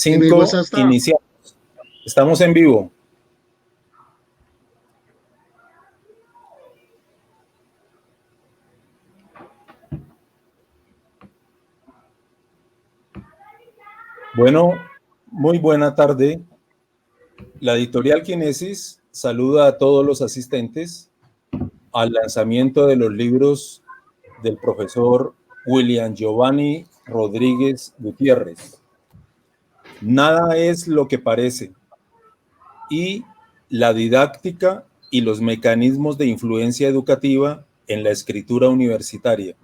5, iniciamos. Estamos en vivo. Bueno, muy buena tarde. La editorial Kinesis saluda a todos los asistentes al lanzamiento de los libros del profesor William Giovanni Rodríguez Gutiérrez. Nada es lo que parece, y la didáctica y los mecanismos de influencia educativa en la escritura universitaria.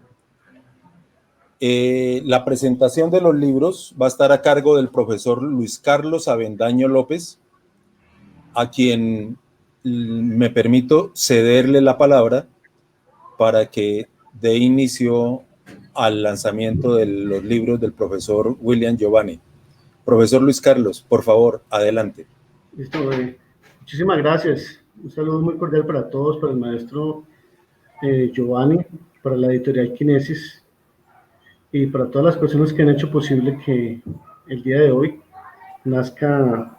La presentación de los libros va a estar a cargo del profesor Luis Carlos Avendaño López, a quien me permito cederle la palabra para que dé inicio al lanzamiento de los libros del profesor William Giovanni. Profesor Luis Carlos, por favor, adelante. Listo, muchísimas gracias. Un saludo muy cordial para todos, para el maestro Giovanni, para la editorial Kinesis y para todas las personas que han hecho posible que el día de hoy nazca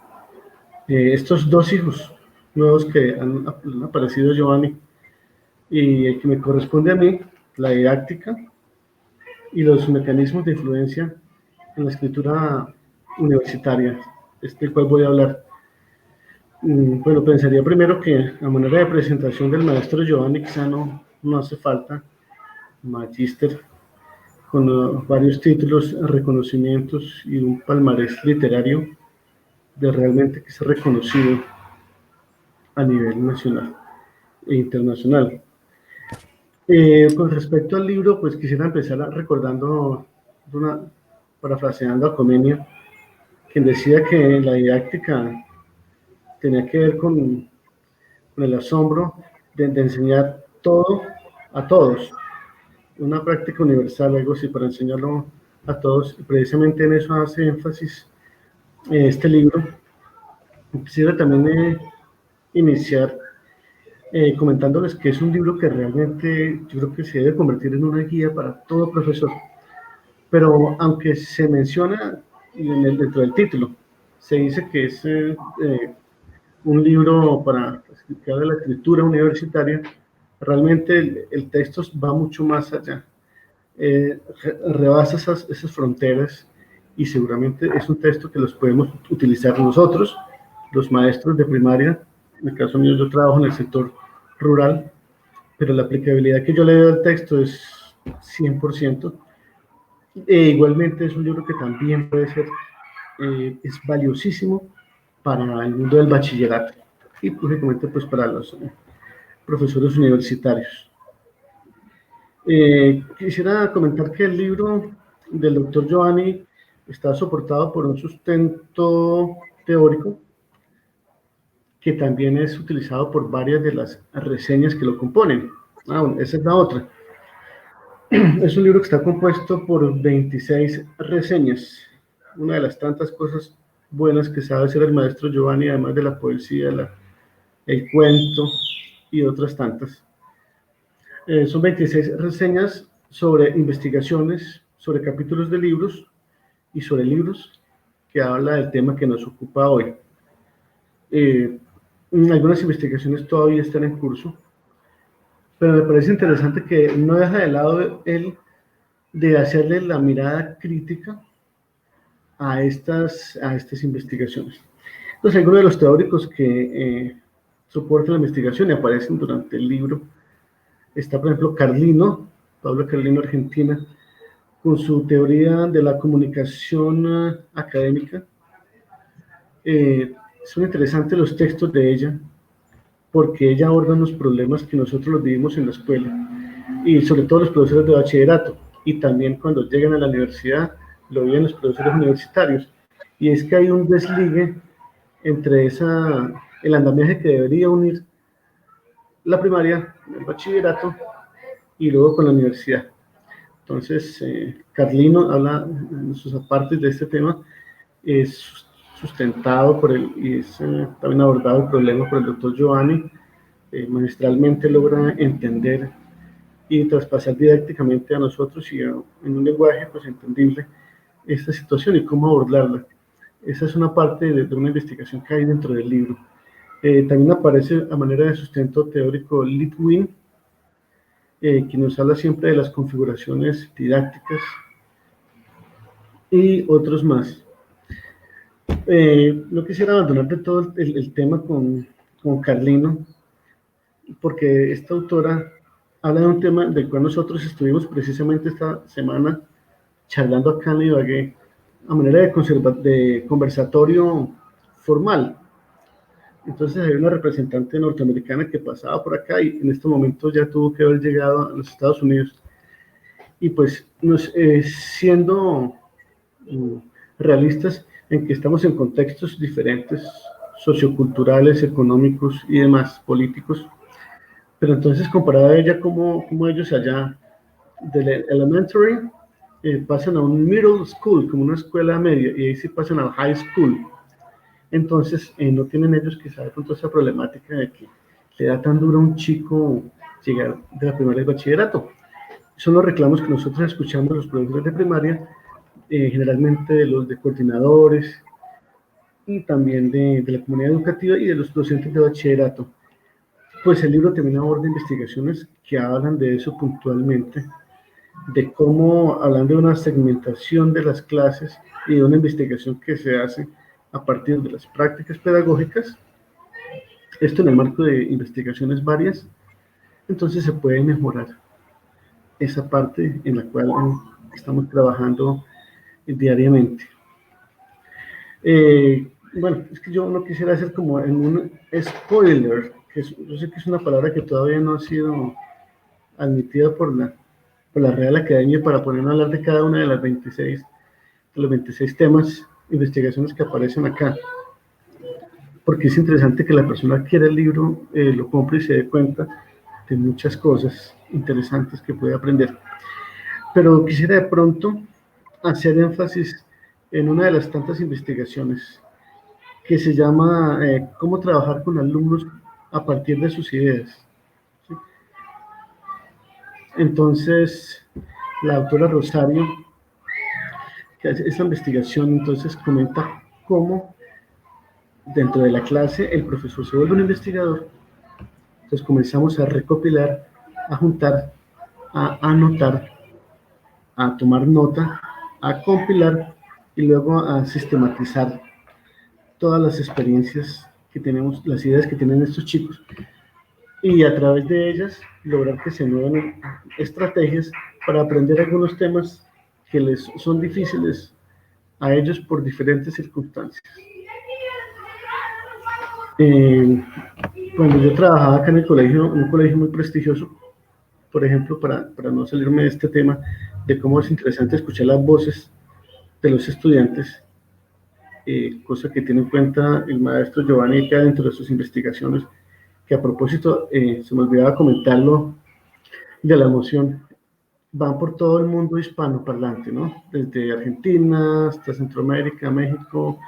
estos dos hijos nuevos que han aparecido, Giovanni, y el que me corresponde a mí, la didáctica y los mecanismos de influencia en la escritura universitaria, del cual voy a hablar. Bueno, pensaría primero que a manera de presentación del maestro Giovanni quizá no hace falta magíster con varios títulos, reconocimientos y un palmarés literario de realmente que es reconocido a nivel nacional e internacional. Con respecto al libro, pues quisiera empezar recordando, parafraseando a Comenio, quien decía que la didáctica tenía que ver con el asombro de enseñar todo a todos, una práctica universal, algo así, para enseñarlo a todos, y precisamente en eso hace énfasis este libro. Quisiera también iniciar comentándoles que es un libro que realmente yo creo que se debe convertir en una guía para todo profesor, pero aunque se menciona dentro del título, se dice que es un libro para explicar la escritura universitaria, realmente el texto va mucho más allá, rebasa esas fronteras, y seguramente es un texto que los podemos utilizar nosotros, los maestros de primaria. En el caso mío, yo trabajo en el sector rural, pero la aplicabilidad que yo le doy al texto es 100%. Igualmente es un libro que también puede ser, es valiosísimo para el mundo del bachillerato y lógicamente pues para los profesores universitarios. Quisiera comentar que el libro del doctor Giovanni está soportado por un sustento teórico que también es utilizado por varias de las reseñas que lo componen. Bueno, esa es la otra. Es un libro que está compuesto por 26 reseñas, una de las tantas cosas buenas que sabe hacer el maestro Giovanni, además de la poesía, el cuento y otras tantas. Son 26 reseñas sobre investigaciones, sobre capítulos de libros y sobre libros que habla del tema que nos ocupa hoy. Algunas investigaciones todavía están en curso, pero me parece interesante que no deja de lado él de hacerle la mirada crítica a estas investigaciones. Entonces, algunos de los teóricos que soportan la investigación y aparecen durante el libro, está por ejemplo Carlino, Pablo Carlino, Argentina, con su teoría de la comunicación académica. Son interesantes los textos de ella, porque ella aborda los problemas que nosotros los vivimos en la escuela, y sobre todo los profesores de bachillerato, y también cuando llegan a la universidad, lo viven los profesores universitarios, y es que hay un desligue entre el andamiaje que debería unir la primaria, el bachillerato, y luego con la universidad. Entonces, Carlino habla en sus apartes de este tema, es sustentado y es también abordado el problema por el doctor Giovanni. Magistralmente logra entender y traspasar didácticamente a nosotros y en un lenguaje pues entendible esta situación y cómo abordarla. Esa es una parte de una investigación que hay dentro del libro. También aparece a manera de sustento teórico Litwin, que nos habla siempre de las configuraciones didácticas, y otros más. No quisiera abandonar de todo el tema con Carlino, porque esta autora habla de un tema del cual nosotros estuvimos precisamente esta semana charlando acá en Ibagué, a manera de conversatorio formal. Entonces hay una representante norteamericana que pasaba por acá y en este momento ya tuvo que haber llegado a los Estados Unidos. Y pues siendo realistas en que estamos en contextos diferentes, socioculturales, económicos y demás, políticos, pero entonces comparada a ella, como ellos allá del elementary pasan a un middle school, como una escuela media, y ahí sí pasan al high school. Entonces no tienen ellos que saber con toda esa problemática de que le da tan duro a un chico llegar de la primaria al bachillerato. Son los reclamos que nosotros escuchamos los profesores de primaria, generalmente de los de coordinadores y también de la comunidad educativa y de los docentes de bachillerato. Pues el libro también aborda investigaciones que hablan de eso puntualmente, de cómo, hablando de una segmentación de las clases y de una investigación que se hace a partir de las prácticas pedagógicas, esto en el marco de investigaciones varias, entonces se puede mejorar esa parte en la cual estamos trabajando diariamente. Bueno, es que yo no quisiera hacer como en un spoiler, que yo sé que es una palabra que todavía no ha sido admitida por la Real Academia para ponernos a hablar de cada una de los 26 temas, investigaciones que aparecen acá. Porque es interesante que la persona adquiera el libro, lo compre y se dé cuenta de muchas cosas interesantes que puede aprender. Pero quisiera de pronto hacer énfasis en una de las tantas investigaciones que se llama cómo trabajar con alumnos a partir de sus ideas. ¿Sí? Entonces, la autora Rosario, que hace esta investigación, entonces comenta cómo dentro de la clase el profesor se vuelve un investigador. Entonces comenzamos a recopilar, a juntar, a anotar, a tomar nota, a compilar y luego a sistematizar todas las experiencias que tenemos, las ideas que tienen estos chicos, y a través de ellas lograr que se muevan estrategias para aprender algunos temas que les son difíciles a ellos por diferentes circunstancias. Cuando yo trabajaba acá en el colegio, en un colegio muy prestigioso, por ejemplo, para no salirme de este tema, de cómo es interesante escuchar las voces de los estudiantes, cosa que tiene en cuenta el maestro Giovanni acá dentro de sus investigaciones, que a propósito, se me olvidaba comentarlo de la emoción, van por todo el mundo hispanoparlante, ¿no? Desde Argentina hasta Centroamérica, México,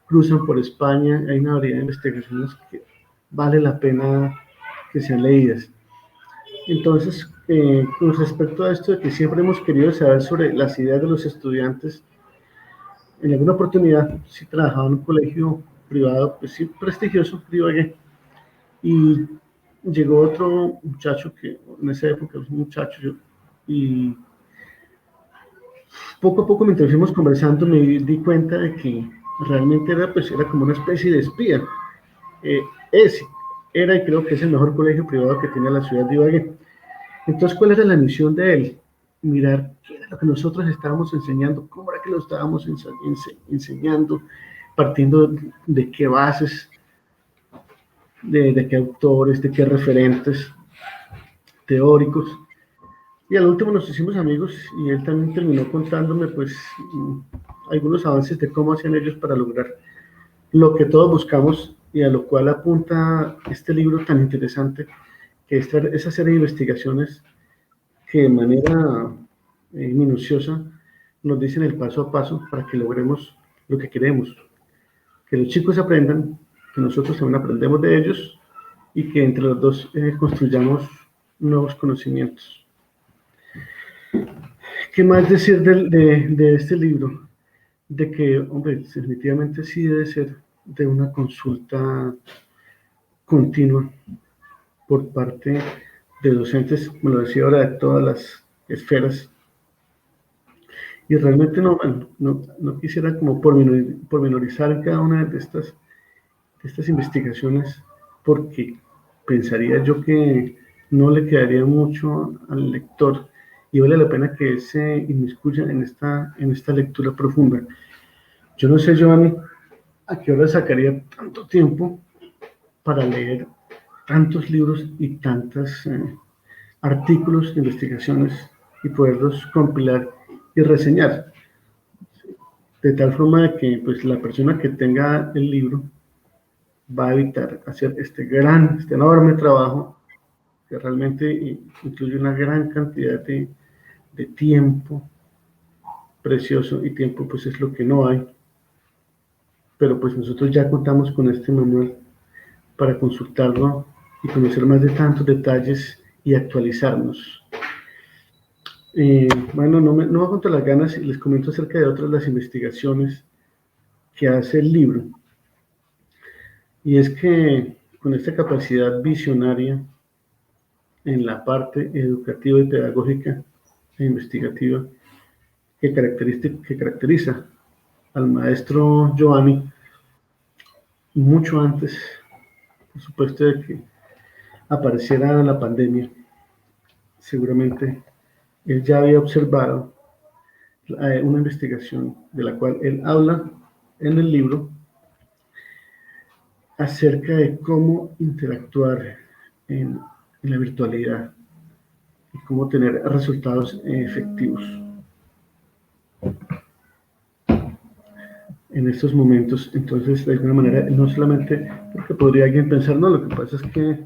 cruzan por España, hay una variedad de investigaciones que vale la pena que sean leídas. Entonces, con respecto a esto de que siempre hemos querido saber sobre las ideas de los estudiantes, en alguna oportunidad sí trabajaba en un colegio privado, pues sí, prestigioso, privado, y llegó otro muchacho que en esa época was un muchacho, y poco a poco mientras fuimos conversando me di cuenta de que realmente era como una especie de espía. Ese era, y creo que es el mejor colegio privado que tiene la ciudad de Ibagué. Entonces, ¿cuál era la misión de él? Mirar qué era lo que nosotros estábamos enseñando, cómo era que lo estábamos enseñando, partiendo de qué bases, de qué autores, de qué referentes teóricos. Y al último nos hicimos amigos y él también terminó contándome pues algunos avances de cómo hacían ellos para lograr lo que todos buscamos y a lo cual apunta este libro tan interesante, que es esa serie de investigaciones que de manera minuciosa nos dicen el paso a paso para que logremos lo que queremos, que los chicos aprendan, que nosotros también aprendemos de ellos y que entre los dos construyamos nuevos conocimientos. ¿Qué más decir de este libro? de que, hombre, definitivamente sí debe ser de una consulta continua por parte de docentes, como lo decía ahora, de todas las esferas. Y realmente no quisiera como pormenorizar cada una de estas investigaciones, porque pensaría yo que no le quedaría mucho al lector y vale la pena que se inmiscuya en esta lectura profunda. Yo no sé, Giovanni, a qué hora sacaría tanto tiempo para leer tantos libros y tantos artículos, investigaciones y poderlos compilar y reseñar, de tal forma de que pues, la persona que tenga el libro va a evitar hacer este enorme trabajo que realmente incluye una gran cantidad de tiempo precioso, y tiempo pues es lo que no hay, pero pues nosotros ya contamos con este manual para consultarlo y conocer más de tantos detalles y actualizarnos. Bueno, no me contar las ganas y les comento acerca de otras de las investigaciones que hace el libro. Y es que con esta capacidad visionaria en la parte educativa y pedagógica e investigativa que caracteriza al maestro Giovanni, mucho antes, por supuesto, de que apareciera la pandemia, seguramente él ya había observado una investigación de la cual él habla en el libro acerca de cómo interactuar en la virtualidad y cómo tener resultados efectivos en estos momentos. Entonces, de alguna manera, no solamente porque podría alguien pensar, no, lo que pasa es que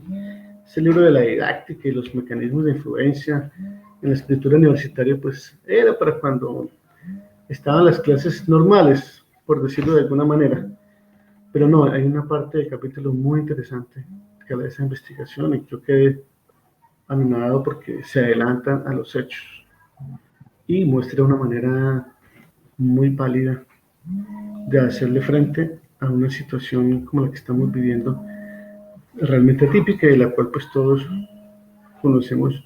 ese libro de la didáctica y los mecanismos de influencia en la escritura universitaria, pues era para cuando estaban las clases normales, por decirlo de alguna manera. Pero no, hay una parte del capítulo muy interesante que habla de esa investigación y yo quedé anonadado porque se adelantan a los hechos y muestra una manera muy pálida de hacerle frente a una situación como la que estamos viviendo, realmente atípica, y de la cual pues todos conocemos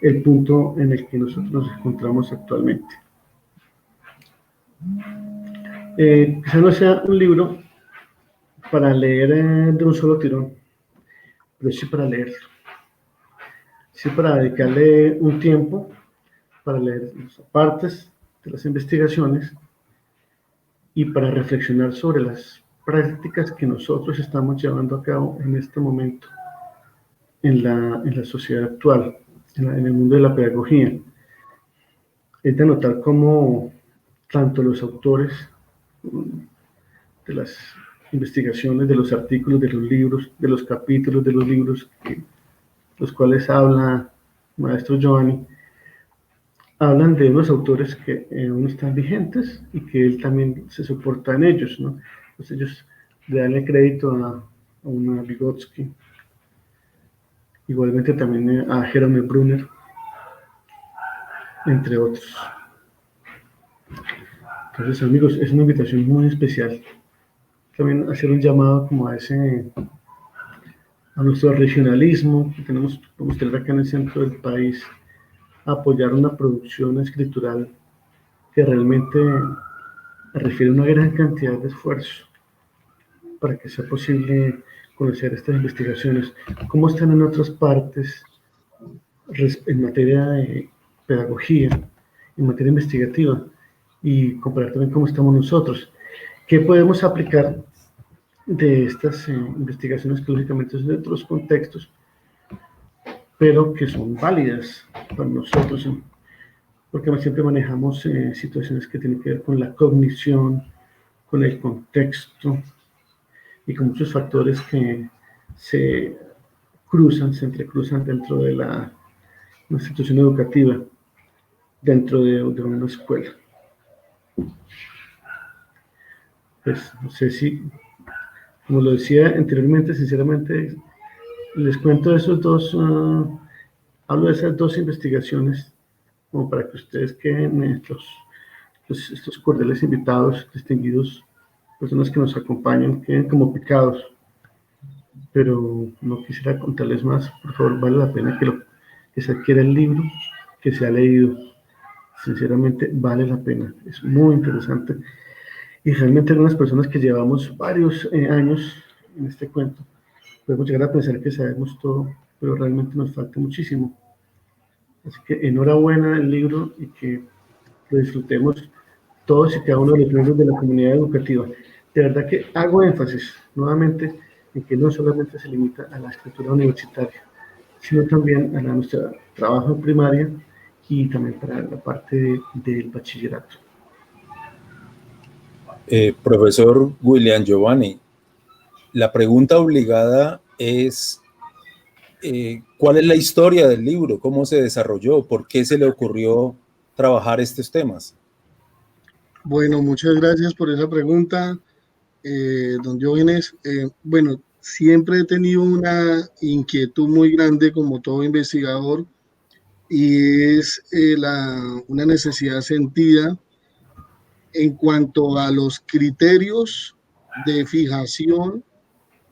el punto en el que nosotros nos encontramos actualmente. Quizá no sea un libro para leer de un solo tirón, pero sí para leerlo, sí para dedicarle un tiempo para leer las partes de las investigaciones y para reflexionar sobre las prácticas que nosotros estamos llevando a cabo en este momento en la sociedad actual, en el mundo de la pedagogía. Es de notar cómo tanto los autores de las investigaciones, de los artículos, de los libros, de los capítulos de los libros, los cuales habla maestro Giovanni, hablan de unos autores que aún están vigentes y que él también se soporta en ellos, ¿no? Pues ellos le dan el crédito a una Vygotsky, igualmente también a Jerome Brunner, entre otros. Entonces, amigos, es una invitación muy especial. También hacer un llamado como a nuestro regionalismo que podemos tener acá en el centro del país, a apoyar una producción escritural que realmente refiere una gran cantidad de esfuerzo para que sea posible conocer estas investigaciones, cómo están en otras partes en materia de pedagogía, en materia investigativa, y comparar también cómo estamos nosotros. ¿Qué podemos aplicar de estas investigaciones que lógicamente son de otros contextos, pero que son válidas para nosotros? Porque siempre manejamos situaciones que tienen que ver con la cognición, con el contexto y con muchos factores que se se entrecruzan dentro de una institución educativa, dentro de una escuela. Pues no sé si, como lo decía anteriormente, sinceramente, les cuento hablo de esas dos investigaciones como para que ustedes queden pues, estos cordiales invitados, distinguidos, personas que nos acompañan, queden como picados. Pero no quisiera contarles más. Por favor, vale la pena que se adquiera el libro, que se ha leído. Sinceramente, vale la pena. Es muy interesante. Y realmente algunas personas que llevamos varios años en este cuento, podemos llegar a pensar que sabemos todo, pero realmente nos falta muchísimo. Así que enhorabuena el libro y que lo disfrutemos todos y cada uno de los miembros de la comunidad educativa. De verdad que hago énfasis nuevamente en que no solamente se limita a la escritura universitaria, sino también a nuestro trabajo en primaria y también para la parte del bachillerato. Profesor William Giovanni, la pregunta obligada es, ¿cuál es la historia del libro? ¿Cómo se desarrolló? ¿Por qué se le ocurrió trabajar estos temas? Bueno, muchas gracias por esa pregunta, don Jóvenes. Bueno, siempre he tenido una inquietud muy grande como todo investigador y es una necesidad sentida en cuanto a los criterios de fijación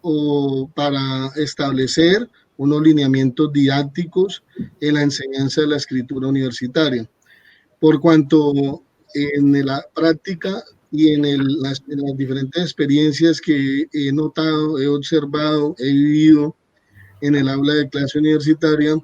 o para establecer unos lineamientos didácticos en la enseñanza de la escritura universitaria. Por cuanto en la práctica y en las diferentes experiencias que he notado, he observado, he vivido en el aula de clase universitaria,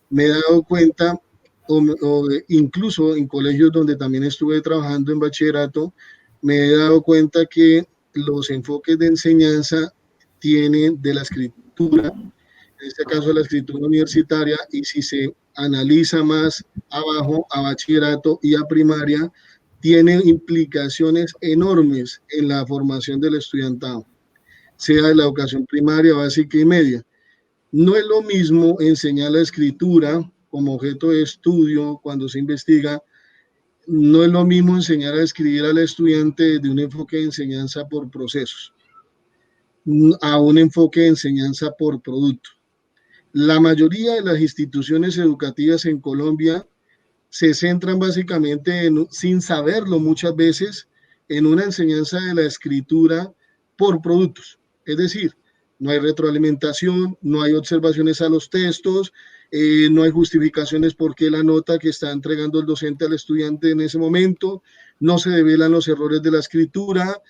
me he dado cuenta, o incluso en colegios donde también estuve trabajando en bachillerato, me he dado cuenta que los enfoques de enseñanza tienen de la escritura, en este caso la escritura universitaria, y si se analiza más abajo a bachillerato y a primaria, tiene implicaciones enormes en la formación del estudiantado, sea de la educación primaria, básica y media. No es lo mismo enseñar la escritura como objeto de estudio cuando se investiga, no es lo mismo enseñar a escribir al estudiante desde un enfoque de enseñanza por procesos a un enfoque de enseñanza por producto. La mayoría de las instituciones educativas en Colombia se centran básicamente, sin saberlo muchas veces, en una enseñanza de la escritura por productos. Es decir, no hay retroalimentación, no hay observaciones a los textos, no hay justificaciones por qué la nota que está entregando el docente al estudiante en ese momento, no se develan los errores de la escritura,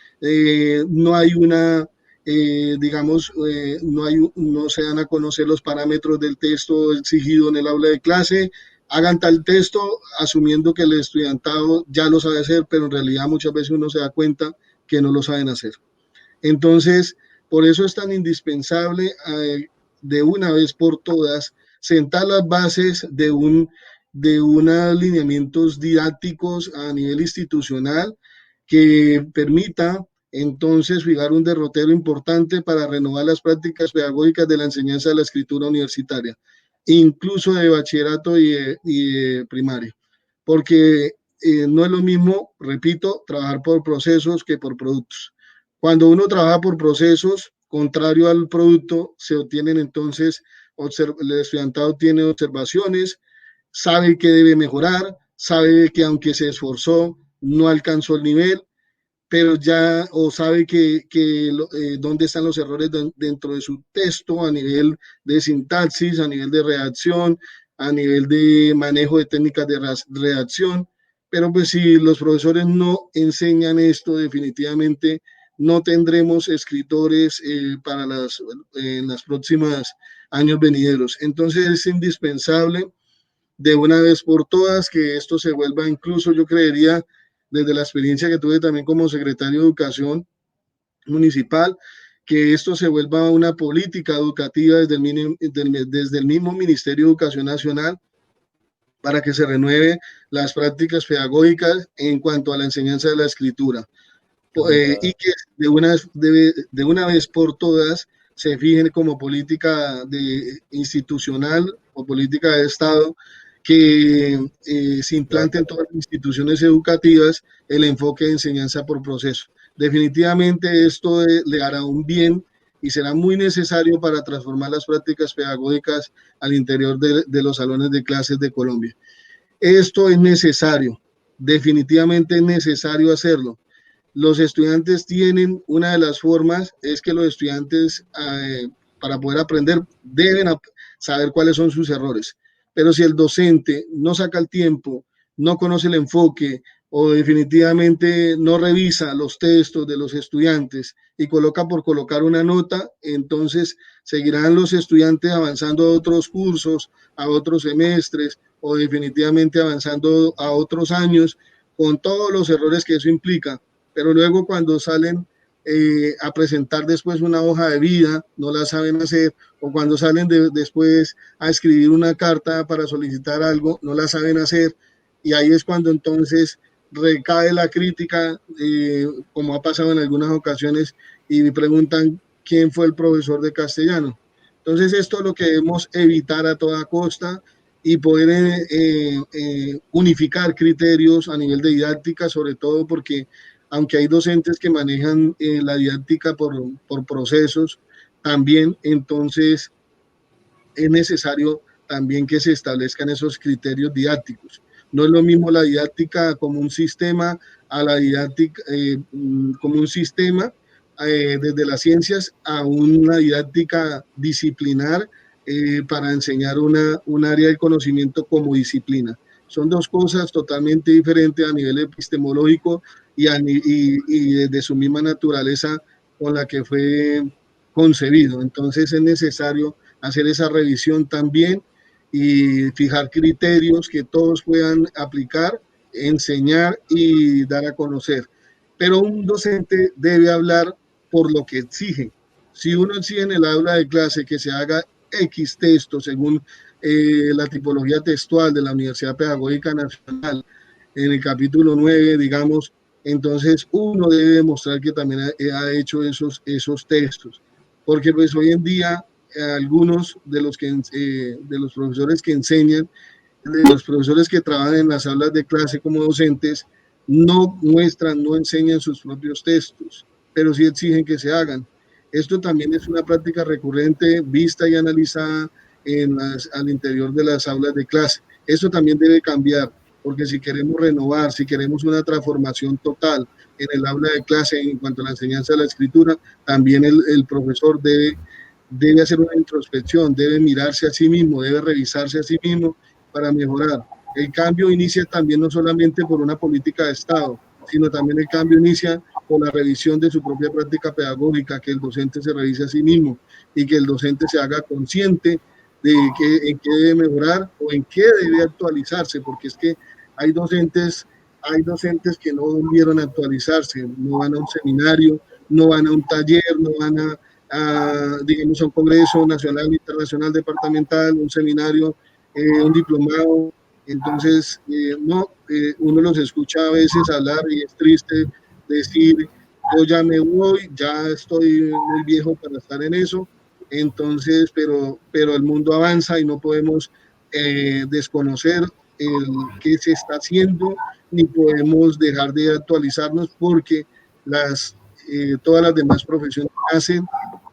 no hay una no se dan a conocer los parámetros del texto exigido en el aula de clase, hagan tal texto asumiendo que el estudiantado ya lo sabe hacer, pero en realidad muchas veces uno se da cuenta que no lo saben hacer. Entonces, por eso es tan indispensable de una vez por todas sentar las bases de unos lineamientos didácticos a nivel institucional que permita entonces fijar un derrotero importante para renovar las prácticas pedagógicas de la enseñanza de la escritura universitaria, incluso de bachillerato y de primaria, porque no es lo mismo, repito, trabajar por procesos que por productos. Cuando uno trabaja por procesos, contrario al producto, se obtienen entonces, el estudiantado tiene observaciones, sabe que debe mejorar, sabe que aunque se esforzó, no alcanzó el nivel, pero ya o sabe dónde están los errores dentro de su texto a nivel de sintaxis, a nivel de redacción, a nivel de manejo de técnicas de redacción, pero pues si los profesores no enseñan esto, definitivamente no tendremos escritores para en las próximas años venideros. Entonces es indispensable de una vez por todas que esto se vuelva, incluso yo creería, desde la experiencia que tuve también como secretario de Educación municipal, que esto se vuelva una política educativa desde el mismo Ministerio de Educación Nacional para que se renueve las prácticas pedagógicas en cuanto a la enseñanza de la escritura y que de una vez por todas se fijen como política institucional o política de Estado que se implante en todas las instituciones educativas el enfoque de enseñanza por proceso. Definitivamente esto le hará un bien y será muy necesario para transformar las prácticas pedagógicas al interior de los salones de clases de Colombia. Esto es necesario definitivamente es necesario hacerlo. Los estudiantes tienen, una de las formas es que los estudiantes para poder aprender deben saber cuáles son sus errores. Pero si el docente no saca el tiempo, no conoce el enfoque o definitivamente no revisa los textos de los estudiantes y coloca por colocar una nota, entonces seguirán los estudiantes avanzando a otros cursos, a otros semestres o definitivamente avanzando a otros años con todos los errores que eso implica. Pero luego cuando salen a presentar después una hoja de vida, no la saben hacer, o cuando salen después a escribir una carta para solicitar algo, no la saben hacer, y ahí es cuando entonces recae la crítica, como ha pasado en algunas ocasiones, y me preguntan quién fue el profesor de castellano. Entonces esto es lo que debemos evitar a toda costa y poder unificar criterios a nivel de didáctica, sobre todo porque aunque hay docentes que manejan la didáctica por procesos, también entonces es necesario también que se establezcan esos criterios didácticos. No es lo mismo la didáctica como un sistema a la didáctica como un sistema desde las ciencias a una didáctica disciplinar para enseñar un área del conocimiento como disciplina. Son dos cosas totalmente diferentes a nivel epistemológico y desde su misma naturaleza con la que fue concebido. Entonces es necesario hacer esa revisión también y fijar criterios que todos puedan aplicar, enseñar y dar a conocer. Pero un docente debe hablar por lo que exige. Si uno exige en el aula de clase que se haga X texto según la tipología textual de la Universidad Pedagógica Nacional, en el capítulo 9, digamos, entonces uno debe demostrar que también ha hecho esos textos. Porque pues hoy en día algunos de los profesores que enseñan, de los profesores que trabajan en las aulas de clase como docentes, no muestran, no enseñan sus propios textos, pero sí exigen que se hagan. Esto también es una práctica recurrente, vista y analizada al interior de las aulas de clase. Eso también debe cambiar, porque si queremos renovar, si queremos una transformación total en el aula de clase en cuanto a la enseñanza de la escritura, también el profesor debe hacer una introspección, debe mirarse a sí mismo, debe revisarse a sí mismo para mejorar. El cambio inicia también no solamente por una política de Estado, sino también el cambio inicia con la revisión de su propia práctica pedagógica, que el docente se revise a sí mismo y que el docente se haga consciente de en qué debe mejorar o en qué debe actualizarse, porque es que hay docentes que no volvieron a actualizarse, no van a un seminario, no van a un taller, no van digamos, a un congreso nacional, internacional, departamental, un seminario, un diplomado. Entonces, uno los escucha a veces hablar y es triste decir, yo ya me voy, ya estoy muy viejo para estar en eso. Entonces, pero el mundo avanza y no podemos desconocer qué se está haciendo, ni podemos dejar de actualizarnos porque todas las demás profesiones hacen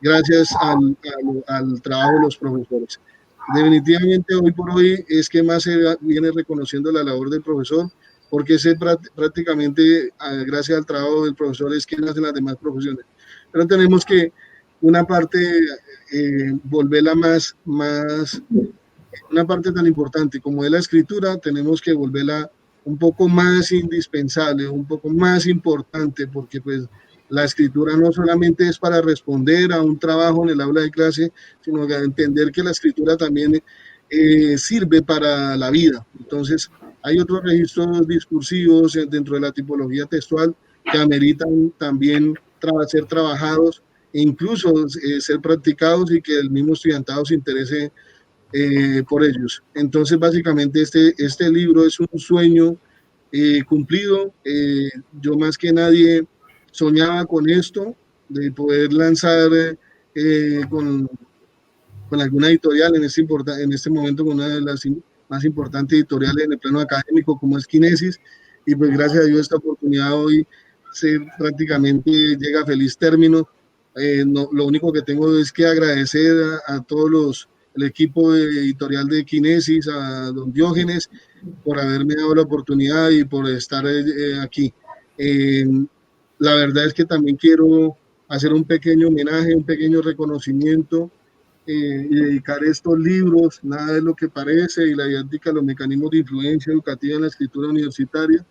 gracias al trabajo de los profesores. Definitivamente hoy por hoy es que más se viene reconociendo la labor del profesor, porque prácticamente gracias al trabajo del profesor es que nacen las demás profesiones. Pero tenemos que una parte volverla una parte tan importante como es la escritura, tenemos que volverla un poco más indispensable, un poco más importante, porque pues la escritura no solamente es para responder a un trabajo en el aula de clase, sino que entender que la escritura también sirve para la vida. Entonces, hay otros registros discursivos dentro de la tipología textual que ameritan también ser trabajados e incluso ser practicados y que el mismo estudiantado se interese por ellos. Entonces, básicamente, este libro es un sueño cumplido. Yo más que nadie soñaba con esto, de poder lanzar con alguna editorial en este momento, con una de las más importantes editoriales en el plano académico, como es Kinesis, y pues gracias a Dios esta oportunidad hoy prácticamente llega a feliz término. Lo único que tengo es que agradecer a todos el equipo editorial de Kinesis, a don Diógenes por haberme dado la oportunidad y por estar aquí. La verdad es que también quiero hacer un pequeño homenaje, un pequeño reconocimiento y dedicar estos libros, Nada de lo que parece, y la didáctica, los mecanismos de influencia educativa en la escritura universitaria,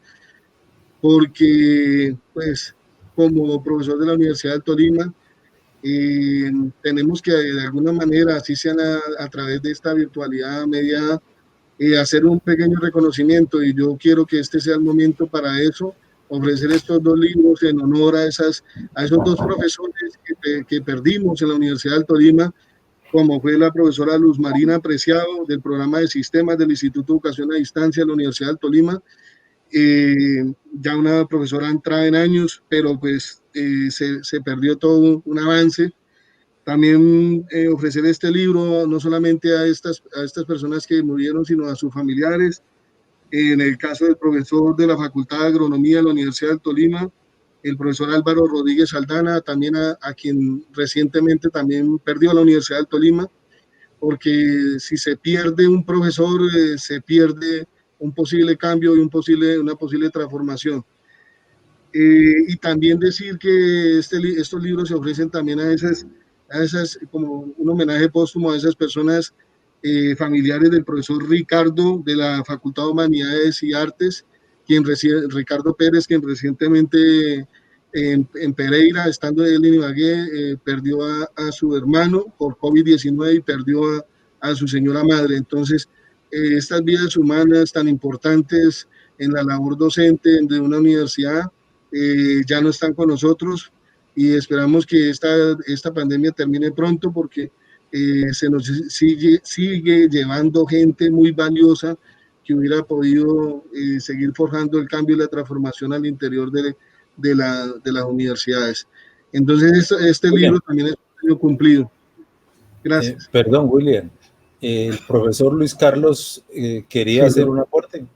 porque pues como profesor de la Universidad del Tolima, tenemos que de alguna manera, así sea a través de esta virtualidad mediada, hacer un pequeño reconocimiento, y yo quiero que este sea el momento para eso, ofrecer estos dos libros en honor a esos dos profesores que perdimos en la Universidad del Tolima, como fue la profesora Luz Marina Preciado del programa de sistemas del Instituto de Educación a Distancia de la Universidad del Tolima, ya una profesora entrada en años, pero pues se perdió todo un avance. También ofrecer este libro no solamente a estas personas que murieron, sino a sus familiares. En el caso del profesor de la Facultad de Agronomía de la Universidad del Tolima, el profesor Álvaro Rodríguez Aldana, también a quien recientemente también perdió la Universidad del Tolima, porque si se pierde un profesor, se pierde un posible cambio y una posible transformación. Y también decir que estos libros se ofrecen también a esas, como un homenaje póstumo a esas personas familiares del profesor Ricardo de la Facultad de Humanidades y Artes, Ricardo Pérez, quien recientemente en Pereira, estando él en Ibagué, perdió a su hermano por COVID-19 y perdió a su señora madre. Entonces, estas vidas humanas tan importantes en la labor docente de una universidad ya no están con nosotros, y esperamos que esta pandemia termine pronto, porque se nos sigue llevando gente muy valiosa que hubiera podido seguir forjando el cambio y la transformación al interior de las universidades. Entonces, este libro también es un año cumplido. Gracias. Perdón, William. El profesor Luis Carlos quería hacer un aporte.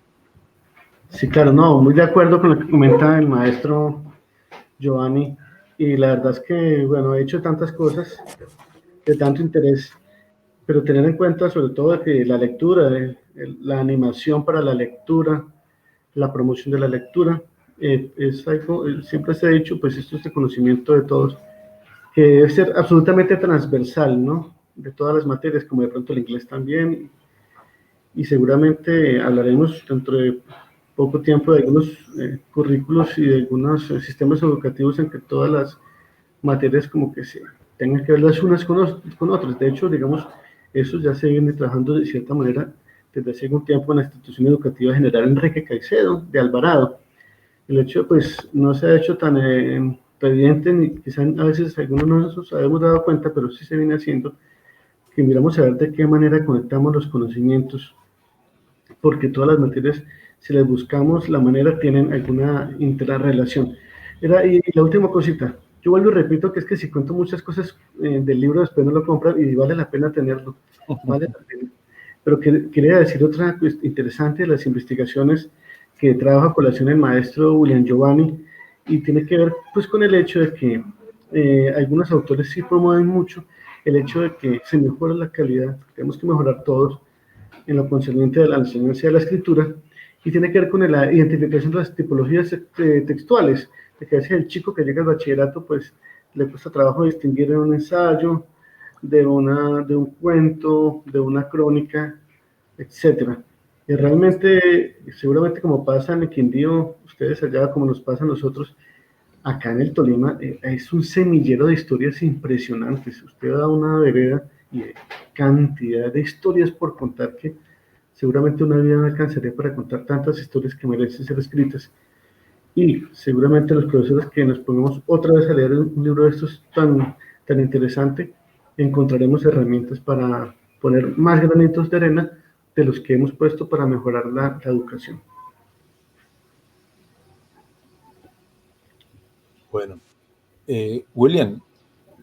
Sí, claro, no, muy de acuerdo con lo que comenta el maestro Giovanni, y la verdad es que, bueno, he hecho tantas cosas de tanto interés, pero tener en cuenta sobre todo que la lectura, la animación para la lectura, la promoción de la lectura, es algo, siempre se ha dicho, pues esto es de conocimiento de todos, que debe ser absolutamente transversal, ¿no? De todas las materias, como de pronto el inglés también, y seguramente hablaremos dentro de poco tiempo de algunos currículos y de algunos sistemas educativos en que todas las materias como que se tengan que ver las unas con otras. De hecho, digamos, eso ya se viene trabajando de cierta manera desde hace algún tiempo en la Institución Educativa General Enrique Caicedo de Alvarado. El hecho, pues, no se ha hecho tan evidente, ni quizás a veces algunos no nos habíamos dado cuenta, pero sí se viene haciendo, que miramos a ver de qué manera conectamos los conocimientos, porque todas las materias, si les buscamos la manera, tienen alguna interrelación. Y la última cosita, yo vuelvo y repito que es que si cuento muchas cosas del libro, después no lo compran y vale la pena tenerlo, vale la pena. Pero quería decir otra interesante de las investigaciones que trajo a colación el maestro William Giovanni, y tiene que ver pues con el hecho de que algunos autores sí promueven mucho el hecho de que se mejora la calidad, tenemos que mejorar todos en lo concerniente a la enseñanza de la escritura, y tiene que ver con la identificación de las tipologías textuales, de que a veces el chico que llega al bachillerato pues le cuesta trabajo distinguir en un ensayo, de un cuento, de una crónica, etcétera. Y realmente, seguramente como pasa en el Quindío, ustedes allá como nos pasa a nosotros, acá en el Tolima, es un semillero de historias impresionantes. Usted da una vereda y cantidad de historias por contar que seguramente una vida no alcanzaría para contar tantas historias que merecen ser escritas. Y seguramente los profesores que nos pongamos otra vez a leer un libro de estos tan interesante, encontraremos herramientas para poner más granitos de arena de los que hemos puesto para mejorar la educación. Bueno, William,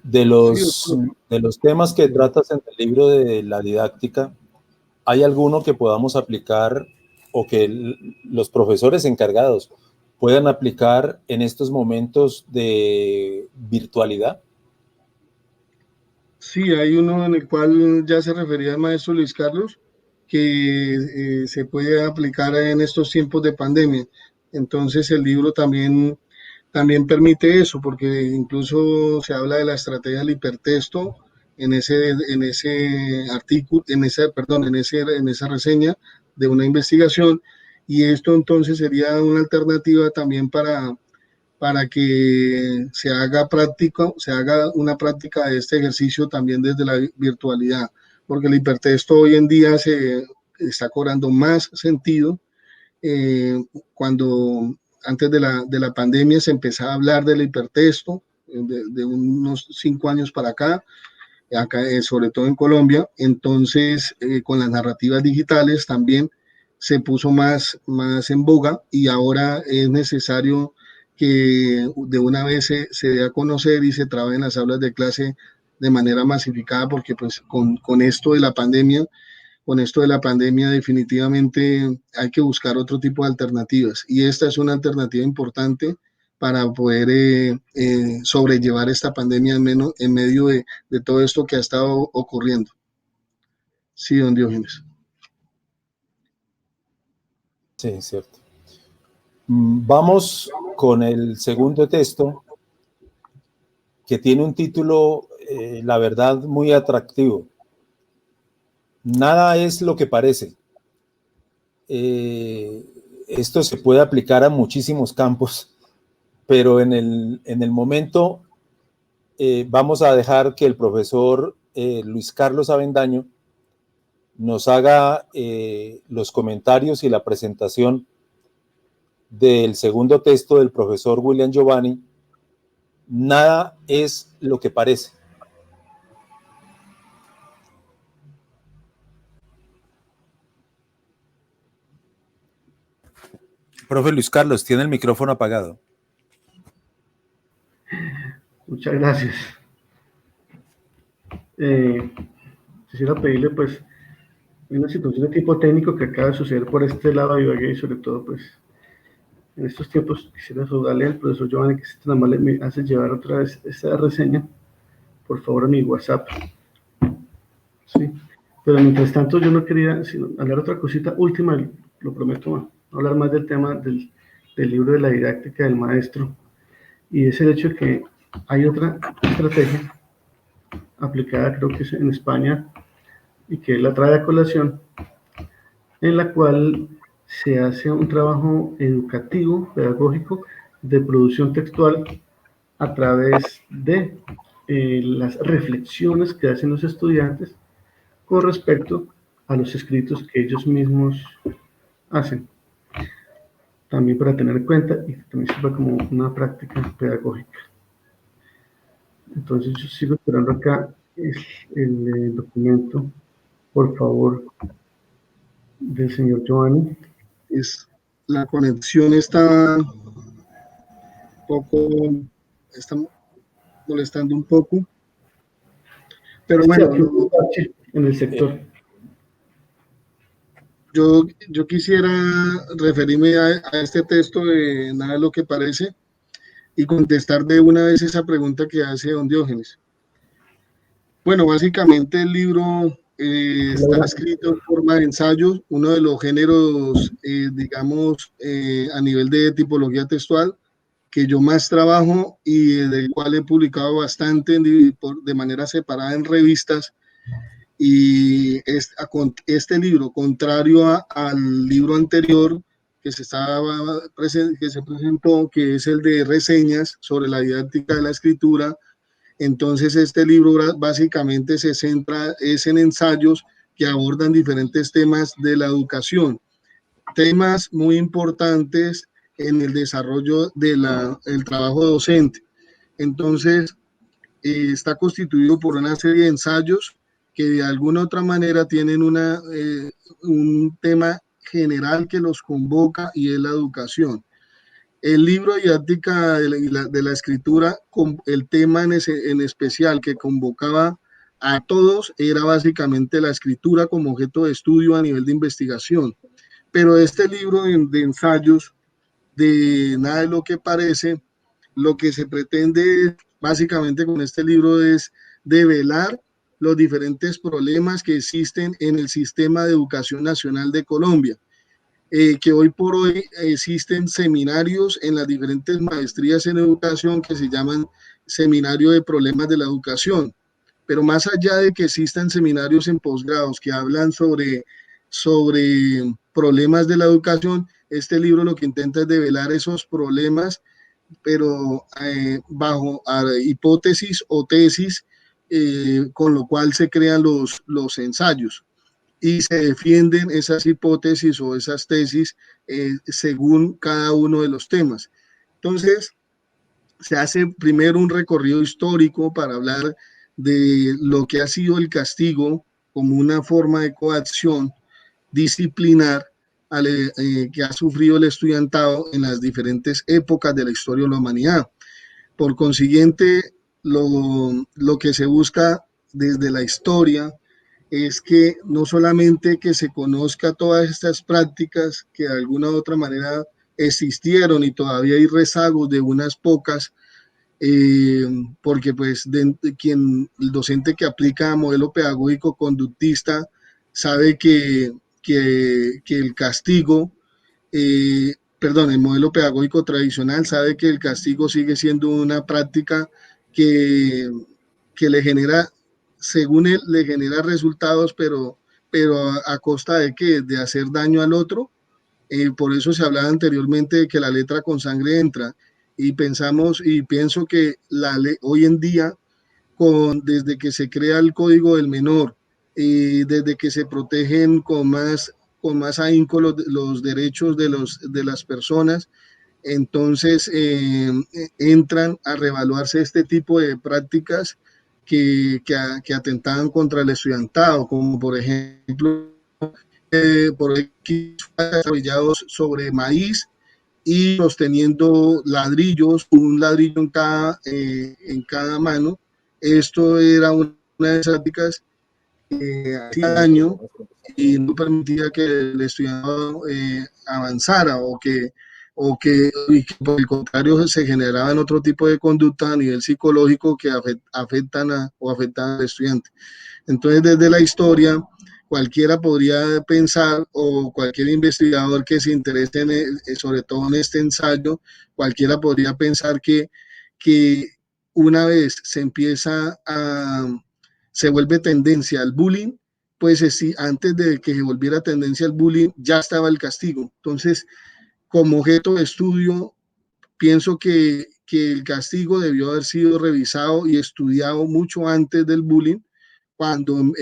de los temas que tratas en el libro de la didáctica, ¿hay alguno que podamos aplicar o que los profesores encargados puedan aplicar en estos momentos de virtualidad? Sí, hay uno en el cual ya se refería el maestro Luis Carlos, que se puede aplicar en estos tiempos de pandemia. Entonces el libro también permite eso, porque incluso se habla de la estrategia del hipertexto en ese artículo, en esa reseña de una investigación, y esto entonces sería una alternativa también para que se haga una práctica de este ejercicio también desde la virtualidad, porque el hipertexto hoy en día se está cobrando más sentido. Cuando antes de la pandemia se empezaba a hablar del hipertexto, de unos 5 años para acá sobre todo en Colombia, entonces con las narrativas digitales también se puso más en boga, y ahora es necesario que de una vez se dé a conocer y se trabaje en las aulas de clase de manera masificada, porque pues con esto de la pandemia, definitivamente hay que buscar otro tipo de alternativas, y esta es una alternativa importante para poder sobrellevar esta pandemia en medio de todo esto que ha estado ocurriendo. Sí, don Diógenes. Sí, cierto. Vamos con el segundo texto, que tiene un título, la verdad, muy atractivo. Nada es lo que parece. Esto se puede aplicar a muchísimos campos, pero en el momento vamos a dejar que el profesor Luis Carlos Avendaño nos haga los comentarios y la presentación del segundo texto del profesor William Giovanni. Nada es lo que parece. Profe Luis Carlos, tiene el micrófono apagado. Muchas gracias. Quisiera pedirle, pues, una situación de tipo técnico que acaba de suceder por este lado de Ibagué, y sobre todo, pues, en estos tiempos quisiera saludarle al profesor Giovanni, que es tan amable, me hace llevar otra vez esta reseña, por favor, a mi WhatsApp. Sí. Pero mientras tanto, yo no quería sino hablar otra cosita última, lo prometo, hablar más del tema del libro de la didáctica del maestro, y es el hecho de que hay otra estrategia aplicada, creo que es en España, y que la trae a colación, en la cual se hace un trabajo educativo, pedagógico, de producción textual a través de las reflexiones que hacen los estudiantes con respecto a los escritos que ellos mismos hacen. También para tener en cuenta y que también sirva como una práctica pedagógica. Entonces yo sigo esperando acá el documento, por favor, del señor Giovanni. La conexión está molestando un poco, pero bueno, en el sector. Yo quisiera referirme a este texto de Nada es lo que parece y contestar de una vez esa pregunta que hace don Diógenes. Bueno, básicamente el libro está escrito en forma de ensayos, uno de los géneros, digamos, a nivel de tipología textual, que yo más trabajo y del cual he publicado bastante de manera separada en revistas. Y este libro, contrario al libro anterior que se presentó, que es el de reseñas sobre la didáctica de la escritura, entonces este libro básicamente se centra en ensayos que abordan diferentes temas de la educación, temas muy importantes en el desarrollo del trabajo docente. Entonces, está constituido por una serie de ensayos que de alguna u otra manera tienen un tema general que los convoca, y es la educación. El libro de didáctica de la escritura, el tema en especial que convocaba a todos era básicamente la escritura como objeto de estudio a nivel de investigación. Pero este libro de ensayos, de Nada de lo que parece, lo que se pretende básicamente con este libro es develar los diferentes problemas que existen en el sistema de educación nacional de Colombia. Que hoy por hoy existen seminarios en las diferentes maestrías en educación que se llaman seminario de problemas de la educación. Pero más allá de que existan seminarios en posgrados que hablan sobre problemas de la educación, este libro lo que intenta es develar esos problemas, pero bajo hipótesis o tesis, con lo cual se crean los ensayos y se defienden esas hipótesis o esas tesis según cada uno de los temas. Entonces, se hace primero un recorrido histórico para hablar de lo que ha sido el castigo como una forma de coacción disciplinar que ha sufrido el estudiantado en las diferentes épocas de la historia de la humanidad. Por consiguiente, lo que se busca desde la historia es que no solamente que se conozca todas estas prácticas que de alguna u otra manera existieron y todavía hay rezagos de unas pocas, porque pues el docente que aplica modelo pedagógico conductista sabe que el castigo, el modelo pedagógico tradicional sabe que el castigo sigue siendo una práctica que, que le genera, según él, le genera resultados, pero a costa de qué, de hacer daño al otro. Por eso se hablaba anteriormente de que la letra con sangre entra y pensamos y pienso que hoy en día, desde que se crea el Código del Menor y desde que se protegen con más ahínco los derechos de las personas, entonces entran a revaluarse este tipo de prácticas que atentaban contra el estudiantado, como por ejemplo por desarrollados sobre maíz y sosteniendo ladrillos, un ladrillo en cada mano. Esto era una de las prácticas que hacía daño y no permitía que el estudiante avanzara y que por el contrario se generaban otro tipo de conductas a nivel psicológico que afectan al estudiante. Entonces, desde la historia, cualquiera podría pensar, o cualquier investigador que se interese sobre todo en este ensayo, cualquiera podría pensar que una vez se vuelve tendencia al bullying, pues antes de que se volviera tendencia al bullying, ya estaba el castigo. Entonces, como objeto de estudio, pienso que el castigo debió haber sido revisado y estudiado mucho antes del bullying, cuando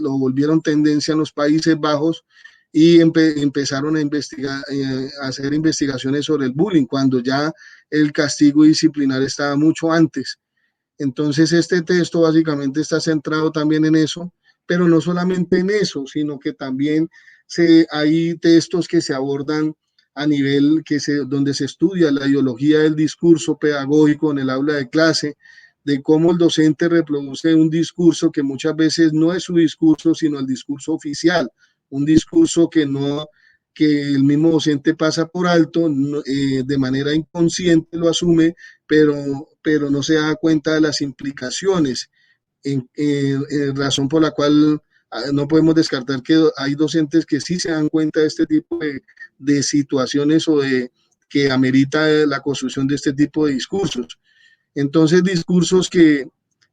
lo volvieron tendencia en los Países Bajos y empezaron a investigar, a hacer investigaciones sobre el bullying, cuando ya el castigo disciplinar estaba mucho antes. Entonces, este texto básicamente está centrado también en eso, pero no solamente en eso, sino que también hay textos que se abordan a nivel donde se estudia la ideología del discurso pedagógico en el aula de clase, de cómo el docente reproduce un discurso que muchas veces no es su discurso, sino el discurso oficial, un discurso que el mismo docente pasa por alto, de manera inconsciente lo asume, pero no se da cuenta de las implicaciones, razón por la cual no podemos descartar que hay docentes que sí se dan cuenta de este tipo de situaciones o de que amerita la construcción de este tipo de discursos. Entonces, discursos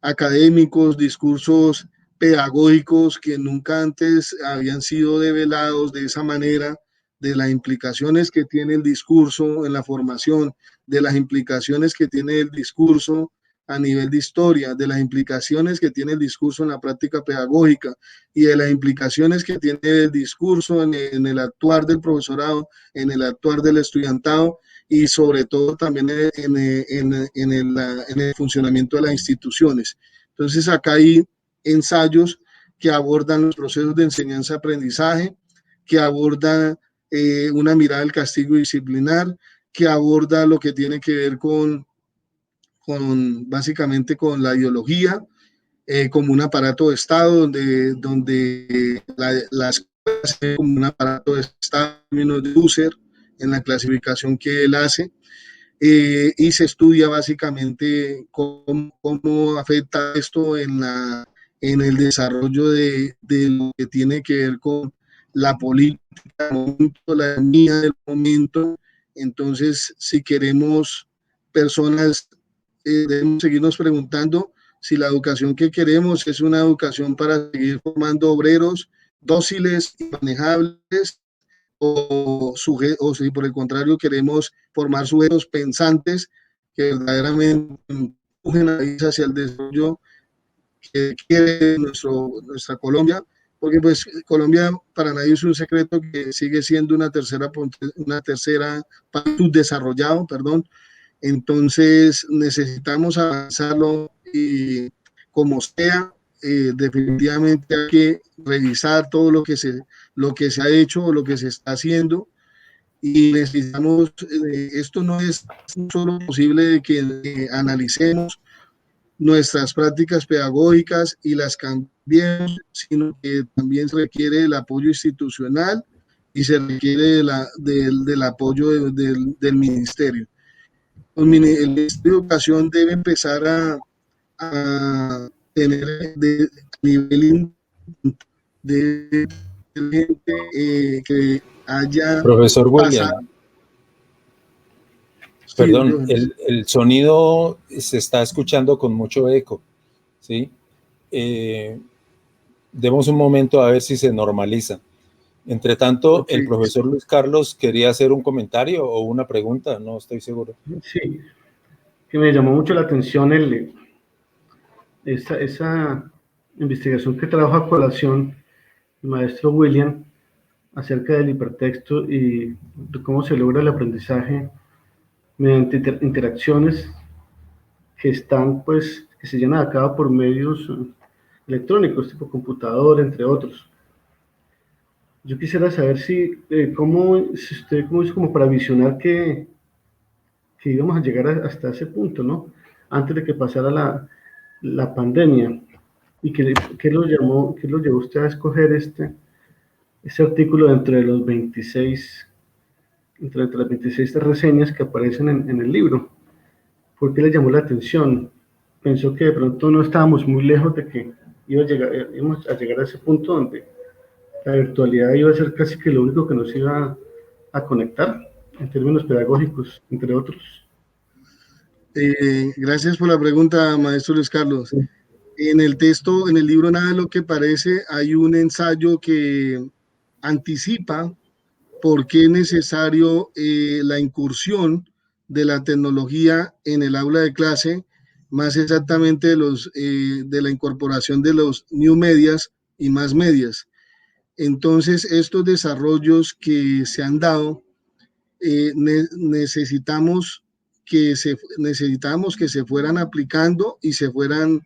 académicos, discursos pedagógicos que nunca antes habían sido develados de esa manera, de las implicaciones que tiene el discurso en la formación, de las implicaciones que tiene el discurso a nivel de historia, de las implicaciones que tiene el discurso en la práctica pedagógica y de las implicaciones que tiene el discurso en el actuar del profesorado, en el actuar del estudiantado y sobre todo también en el funcionamiento de las instituciones. Entonces acá hay ensayos que abordan los procesos de enseñanza-aprendizaje, que abordan una mirada del castigo disciplinar, que aborda lo que tiene que ver básicamente con la ideología, como un aparato de Estado, donde la escuela es como un aparato de Estado de user en la clasificación que él hace, y se estudia básicamente cómo afecta esto en en el desarrollo de lo que tiene que ver con la política del momento, la economía del momento. Entonces, si queremos personas, debemos seguirnos preguntando si la educación que queremos es una educación para seguir formando obreros dóciles y manejables, o si por el contrario queremos formar sujetos pensantes que verdaderamente empujen a ir hacia el desarrollo que quiere nuestra Colombia, porque pues Colombia para nadie es un secreto que sigue siendo una tercera país subdesarrollado, perdón. Entonces necesitamos avanzarlo y como sea, definitivamente hay que revisar todo lo que se ha hecho o lo que se está haciendo, y necesitamos, esto no es solo posible de que analicemos nuestras prácticas pedagógicas y las cambiemos, sino que también se requiere el apoyo institucional y se requiere del apoyo del ministerio. El Ministerio de Educación debe empezar a tener a nivel de gente que haya Profesor William, pasado. perdón, el sonido se está escuchando con mucho eco, ¿sí? Demos un momento a ver si se normaliza. Entre tanto, Okay. el profesor Luis Carlos quería hacer un comentario o una pregunta, no estoy seguro. Sí, que me llamó mucho la atención esa investigación que trajo a colación el maestro William acerca del hipertexto y de cómo se logra el aprendizaje mediante interacciones que están, pues, que se llevan a cabo por medios electrónicos, tipo computador, entre otros. Yo quisiera saber si usted cómo hizo como para visionar que íbamos a llegar hasta ese punto, ¿no? Antes de que pasara la pandemia. ¿Y qué lo llevó usted a escoger este artículo entre las 26 reseñas que aparecen en el libro? ¿Por qué le llamó la atención? Pensó que de pronto no estábamos muy lejos de que íbamos a llegar a ese punto donde la virtualidad iba a ser casi que lo único que nos iba a conectar en términos pedagógicos, entre otros. Gracias por la pregunta, maestro Luis Carlos. Sí. En el texto, en el libro Nada de lo que parece, hay un ensayo que anticipa por qué es necesario la incursión de la tecnología en el aula de clase, más exactamente de la incorporación de los new medias y más medias. Entonces, estos desarrollos que se han dado, necesitamos que se fueran aplicando y se fueran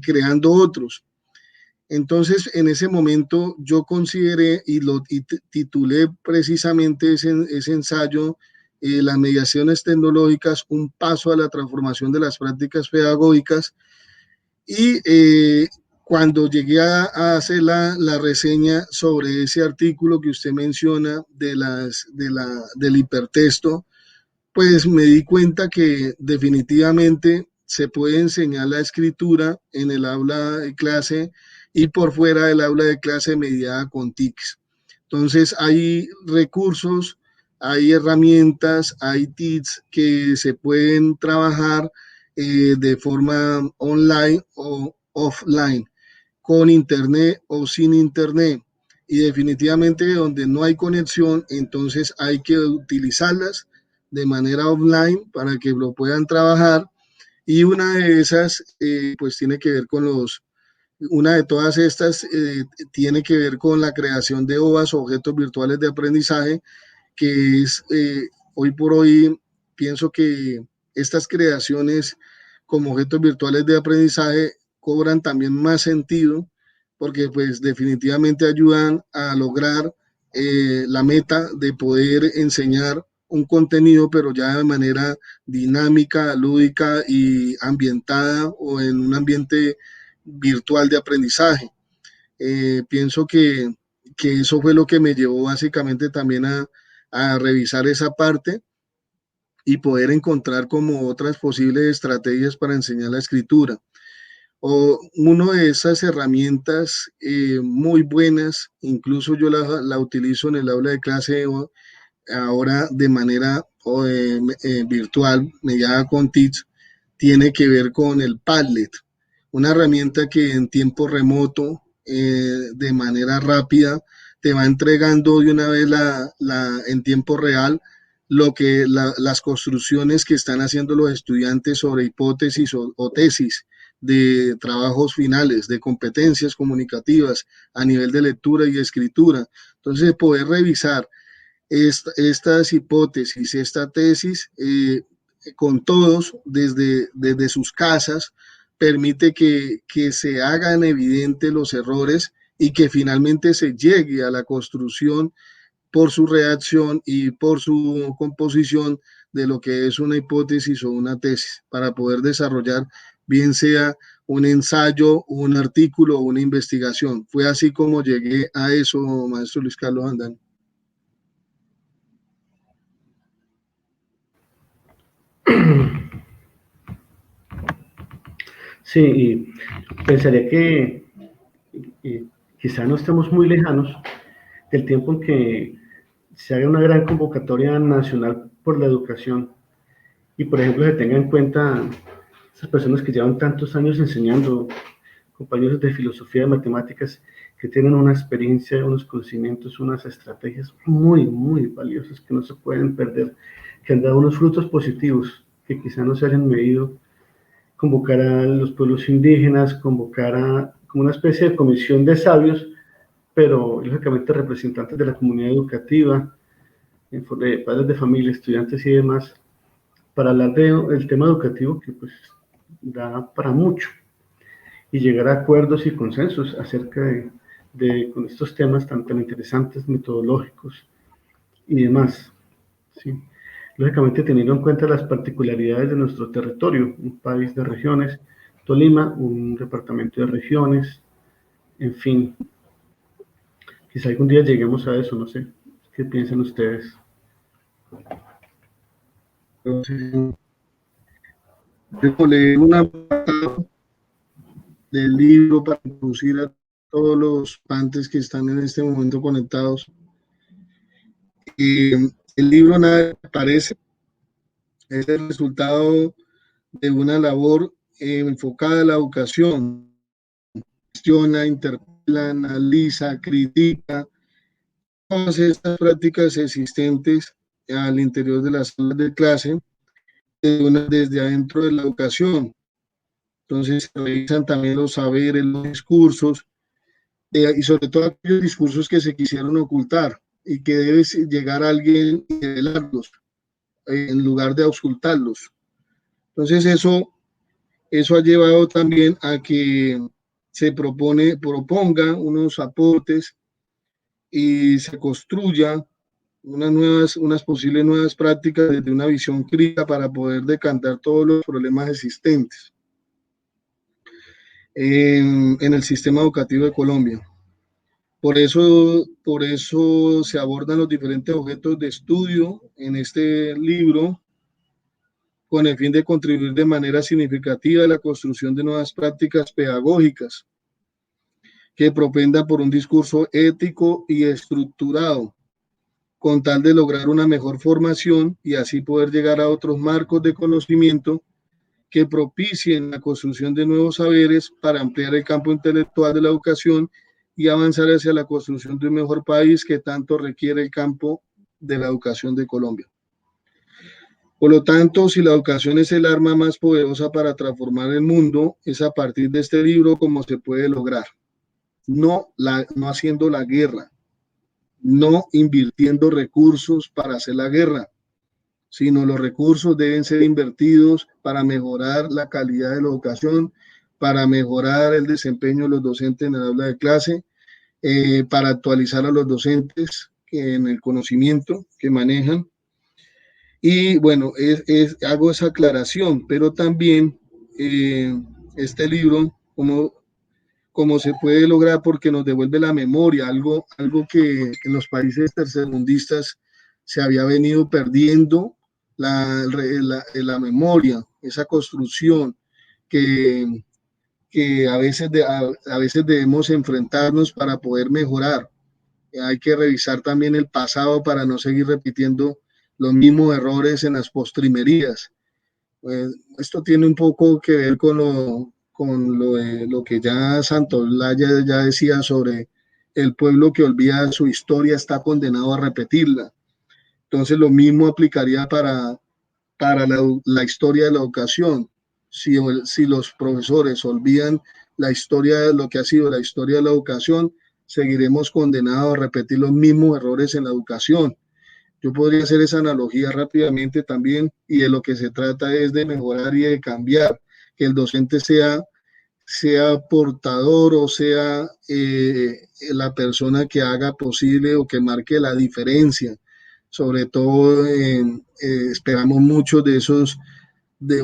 creando otros. Entonces, en ese momento yo consideré y titulé precisamente ese ensayo, las mediaciones tecnológicas, un paso a la transformación de las prácticas pedagógicas. Y cuando llegué a hacer la reseña sobre ese artículo que usted menciona del hipertexto, pues me di cuenta que definitivamente se puede enseñar la escritura en el aula de clase y por fuera del aula de clase mediada con TICs. Entonces hay recursos, hay herramientas, hay TICs que se pueden trabajar de forma online o offline, con internet o sin internet. Y definitivamente donde no hay conexión, entonces hay que utilizarlas de manera offline para que lo puedan trabajar. Y una de esas, pues tiene que ver una de todas estas tiene que ver con la creación de OVAs, objetos virtuales de aprendizaje, que es hoy por hoy, pienso que estas creaciones como objetos virtuales de aprendizaje cobran también más sentido, porque pues definitivamente ayudan a lograr la meta de poder enseñar un contenido, pero ya de manera dinámica, lúdica y ambientada o en un ambiente virtual de aprendizaje. Pienso que eso fue lo que me llevó básicamente también a revisar esa parte y poder encontrar como otras posibles estrategias para enseñar la escritura. o una de esas herramientas muy buenas, incluso yo la utilizo en el aula de clase ahora de manera virtual, mediada con Teach, tiene que ver con el Padlet, una herramienta que en tiempo remoto, de manera rápida, te va entregando de una vez en tiempo real las construcciones que están haciendo los estudiantes sobre hipótesis o tesis de trabajos finales, de competencias comunicativas a nivel de lectura y escritura. Entonces, poder revisar estas hipótesis, esta tesis, con todos desde sus casas, permite que se hagan evidentes los errores y que finalmente se llegue a la construcción por su redacción y por su composición de lo que es una hipótesis o una tesis, para poder desarrollar bien sea un ensayo, un artículo o una investigación. Fue así como llegué a eso, maestro Luis Carlos Andán. Sí, y pensaría que quizá no estemos muy lejanos del tiempo en que se haga una gran convocatoria nacional por la educación y, por ejemplo, se tenga en cuenta esas personas que llevan tantos años enseñando, compañeros de filosofía, de matemáticas, que tienen una experiencia, unos conocimientos, unas estrategias muy, muy valiosas que no se pueden perder, que han dado unos frutos positivos que quizá no se hayan medido. Convocar a los pueblos indígenas, convocar a como una especie de comisión de sabios, pero lógicamente representantes de la comunidad educativa, de padres de familia, estudiantes y demás, para hablar del tema educativo que pues da para mucho y llegar a acuerdos y consensos acerca con estos temas tan interesantes, metodológicos y demás. ¿Sí? Lógicamente teniendo en cuenta las particularidades de nuestro territorio, un país de regiones, Tolima, un departamento de regiones, en fin, quizá algún día lleguemos a eso, no sé, ¿qué piensan ustedes? Debo leer una parte del libro para introducir a todos los pantes que están en este momento conectados. El libro nada parece, es el resultado de una labor enfocada a la educación. Cuestiona, interpela, analiza, critica todas estas prácticas existentes al interior de las salas de clase desde adentro de la educación. Entonces se revisan también los saberes, los discursos, y sobre todo aquellos discursos que se quisieron ocultar y que debe llegar a alguien y revelarlos en lugar de auscultarlos. Entonces eso ha llevado también a que se proponga unos aportes y se construya unas posibles nuevas prácticas desde una visión crítica para poder decantar todos los problemas existentes en el sistema educativo de Colombia. Por eso se abordan los diferentes objetos de estudio en este libro con el fin de contribuir de manera significativa a la construcción de nuevas prácticas pedagógicas que propendan por un discurso ético y estructurado, con tal de lograr una mejor formación y así poder llegar a otros marcos de conocimiento que propicien la construcción de nuevos saberes para ampliar el campo intelectual de la educación y avanzar hacia la construcción de un mejor país que tanto requiere el campo de la educación de Colombia. Por lo tanto, si la educación es el arma más poderosa para transformar el mundo, es a partir de este libro como se puede lograr. No haciendo la guerra, no invirtiendo recursos para hacer la guerra, sino los recursos deben ser invertidos para mejorar la calidad de la educación, para mejorar el desempeño de los docentes en el aula de clase, para actualizar a los docentes en el conocimiento que manejan. Y bueno, hago esa aclaración, pero también este libro, como se puede lograr, porque nos devuelve la memoria, algo que en los países tercermundistas se había venido perdiendo, la memoria, esa construcción que que a veces debemos enfrentarnos para poder mejorar. Hay que revisar también el pasado para no seguir repitiendo los mismos errores en las postrimerías. Esto tiene un poco que ver con lo que ya Santolaya ya decía sobre el pueblo que olvida su historia está condenado a repetirla. Entonces lo mismo aplicaría para la historia de la educación. Si los profesores olvidan la historia de lo que ha sido la historia de la educación, seguiremos condenados a repetir los mismos errores en la educación. Yo podría hacer esa analogía rápidamente también, y de lo que se trata es de mejorar y de cambiar, que el docente sea portador o sea la persona que haga posible o que marque la diferencia. Sobre todo esperamos mucho de esos,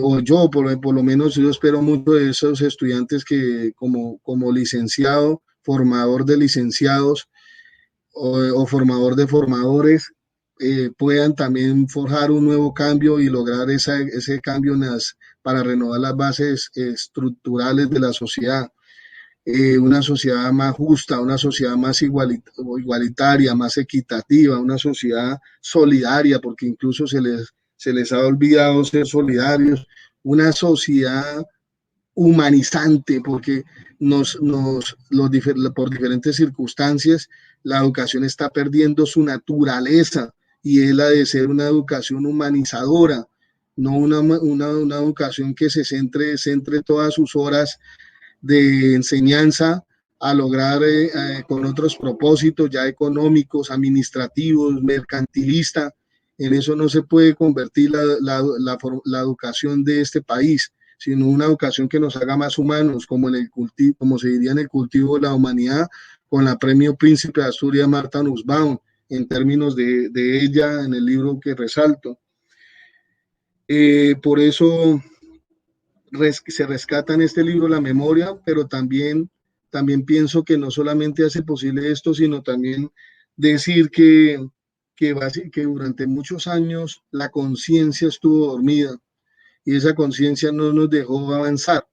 o yo por lo menos yo espero mucho de esos estudiantes que como licenciado, formador de licenciados o formador de formadores, puedan también forjar un nuevo cambio y lograr ese cambio para renovar las bases estructurales de la sociedad. Una sociedad más justa, una sociedad más igualitaria, más equitativa, una sociedad solidaria, porque incluso se les ha olvidado ser solidarios, una sociedad humanizante, porque por diferentes circunstancias la educación está perdiendo su naturaleza y es la de ser una educación humanizadora, no una educación que se centre todas sus horas de enseñanza a lograr con otros propósitos ya económicos, administrativos, mercantilistas. En eso no se puede convertir la educación de este país, sino una educación que nos haga más humanos, como se diría en el cultivo de la humanidad, con la premio Príncipe de Asturias Marta Nussbaum, en términos de ella en el libro que resalto. Por eso se rescata en este libro la memoria, pero también pienso que no solamente hace posible esto, sino también decir que durante muchos años la conciencia estuvo dormida y esa conciencia no nos dejó avanzar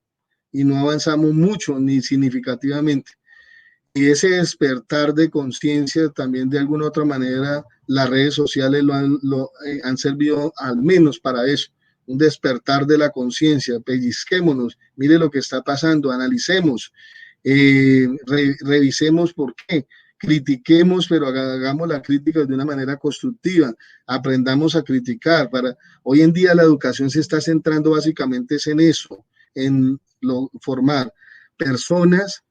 y no avanzamos mucho ni significativamente. Y ese despertar de conciencia también de alguna otra manera las redes sociales han servido al menos para eso, un despertar de la conciencia, pellizquémonos, mire lo que está pasando, analicemos, revisemos por qué, critiquemos, pero hagamos la crítica de una manera constructiva, aprendamos a criticar. Hoy en día la educación se está centrando básicamente en eso, en formar personas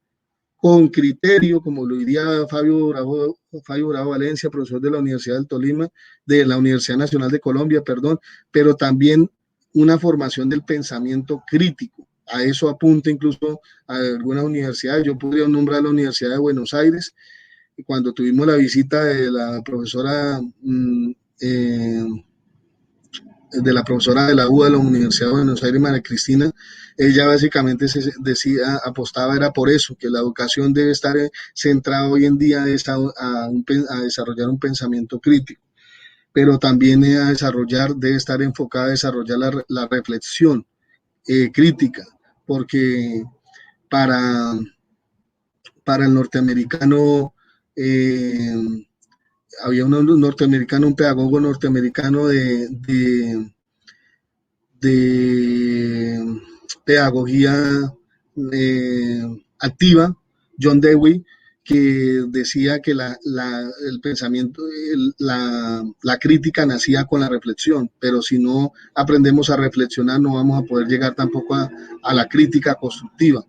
con criterio, como lo diría Fabio Bravo Valencia, profesor de la Universidad del Tolima, de la Universidad Nacional de Colombia, perdón, pero también una formación del pensamiento crítico. A eso apunta incluso a algunas universidades. Yo podría nombrar la Universidad de Buenos Aires, y cuando tuvimos la visita de la profesora de la UBA de la Universidad de Buenos Aires, María Cristina, ella básicamente apostaba era por eso, que la educación debe estar centrada hoy en día a desarrollar un pensamiento crítico, pero también debe estar enfocada a desarrollar la reflexión crítica, porque para el norteamericano, había un pedagogo norteamericano de pedagogía activa, John Dewey, que decía que el pensamiento, la crítica nacía con la reflexión, pero si no aprendemos a reflexionar no vamos a poder llegar tampoco a la crítica constructiva.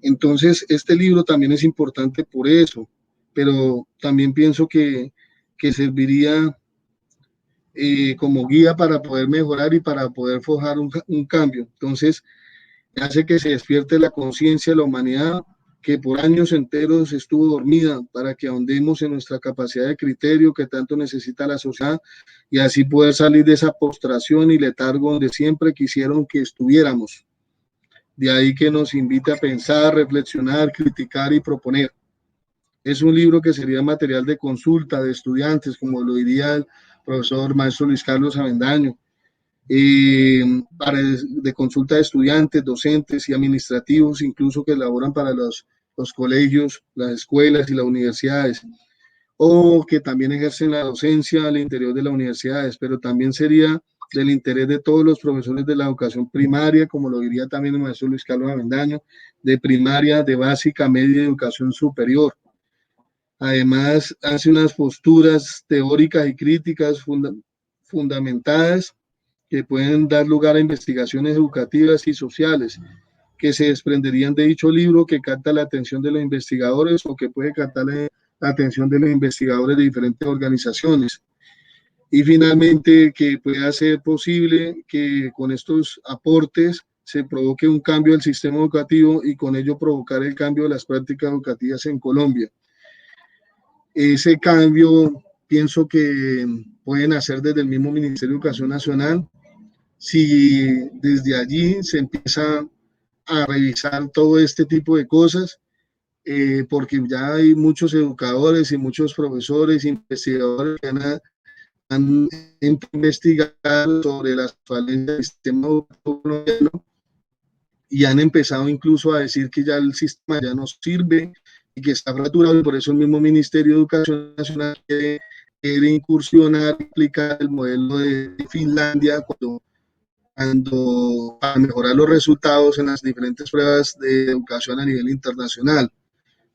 Entonces, este libro también es importante por eso, pero también pienso que serviría como guía para poder mejorar y para poder forjar un cambio. Entonces, hace que se despierte la conciencia de la humanidad que por años enteros estuvo dormida, para que ahondemos en nuestra capacidad de criterio que tanto necesita la sociedad y así poder salir de esa postración y letargo donde siempre quisieron que estuviéramos. De ahí que nos invita a pensar, reflexionar, criticar y proponer. Es un libro que sería material de consulta de estudiantes, como lo diría el profesor maestro Luis Carlos Avendaño. de consulta de estudiantes, docentes y administrativos, incluso que laboran para los colegios, las escuelas y las universidades, o que también ejercen la docencia al interior de las universidades, pero también sería del interés de todos los profesores de la educación primaria, como lo diría también el maestro Luis Carlos Avendaño, de primaria, de básica, media y educación superior. Además, hace unas posturas teóricas y críticas fundamentadas que pueden dar lugar a investigaciones educativas y sociales que se desprenderían de dicho libro, que capta la atención de los investigadores o que puede captar la atención de los investigadores de diferentes organizaciones. Y finalmente, que pueda ser posible que con estos aportes se provoque un cambio del sistema educativo y con ello provocar el cambio de las prácticas educativas en Colombia. Ese cambio pienso que pueden hacer desde el mismo Ministerio de Educación Nacional, si desde allí se empieza a revisar todo este tipo de cosas, porque ya hay muchos educadores y muchos profesores, investigadores que han investigado sobre las falencias del sistema educativo colombiano y han empezado incluso a decir que ya el sistema ya no sirve y que está fracturado, y por eso el mismo Ministerio de Educación Nacional quiere incursionar, aplicar el modelo de Finlandia para mejorar los resultados en las diferentes pruebas de educación a nivel internacional.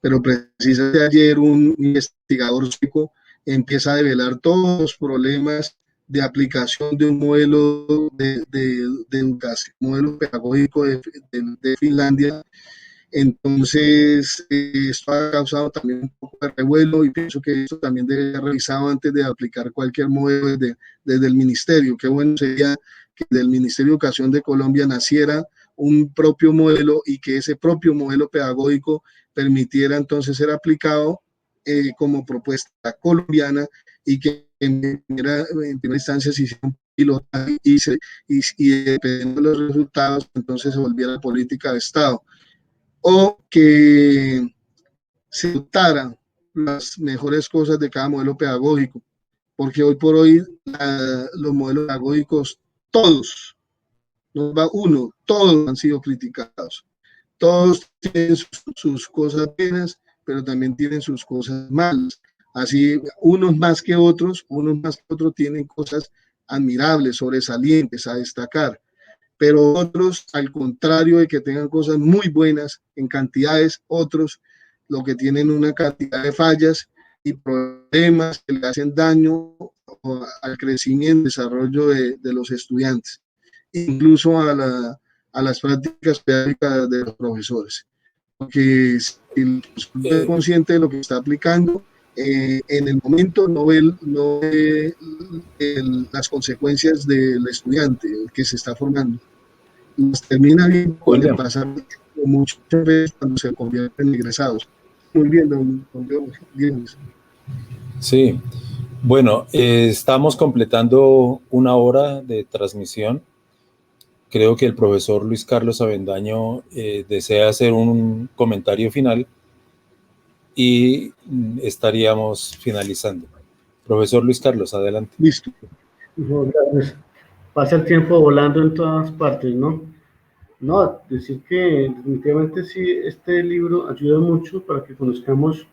Pero precisamente ayer un investigador sueco empieza a develar todos los problemas de aplicación de un modelo de educación, modelo pedagógico de Finlandia. Entonces, esto ha causado también un poco de revuelo y pienso que esto también debe ser revisado antes de aplicar cualquier modelo desde el ministerio. Qué bueno sería que del Ministerio de Educación de Colombia naciera un propio modelo y que ese propio modelo pedagógico permitiera entonces ser aplicado como propuesta colombiana y que en primera instancia se hiciera un pilotaje y dependiendo de los resultados entonces se volviera política de Estado, o que se adoptaran las mejores cosas de cada modelo pedagógico, porque hoy por hoy los modelos pedagógicos, todos, no va uno, todos han sido criticados. Todos tienen sus cosas buenas, pero también tienen sus cosas malas. Así, unos más que otros tienen cosas admirables, sobresalientes a destacar, pero otros, al contrario de que tengan cosas muy buenas en cantidades, otros lo que tienen una cantidad de fallas y problemas que le hacen daño al crecimiento y desarrollo de los estudiantes, incluso a las prácticas pedagógicas de los profesores. Porque si el profesor es consciente de lo que está aplicando, en el momento no ve las consecuencias del estudiante, el que se está formando. Nos termina bien cuando pasa muchas veces cuando se convierten en egresados. Muy bien, don Diego. Sí, bueno, estamos completando una hora de transmisión. Creo que el profesor Luis Carlos Avendaño desea hacer un comentario final y estaríamos finalizando. Profesor Luis Carlos, adelante. Listo. No, gracias. Pasa el tiempo volando en todas partes, ¿no? No, decir que definitivamente sí, este libro ayuda mucho para que conozcamos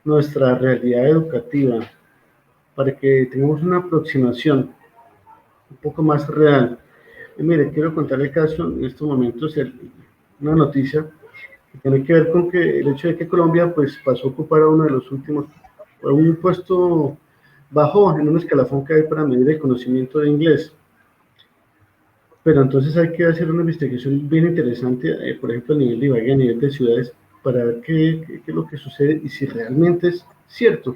nuestra realidad educativa, para que tengamos una aproximación un poco más real. Y mire, quiero contar el caso en estos momentos, una noticia que tiene que ver con que el hecho de que Colombia pues pasó a ocupar uno de los últimos, un puesto bajo en un escalafón que hay para medir el conocimiento de inglés. Pero entonces hay que hacer una investigación bien interesante, por ejemplo, a nivel de Ibagué, a nivel de ciudades, para ver qué es lo que sucede y si realmente es cierto.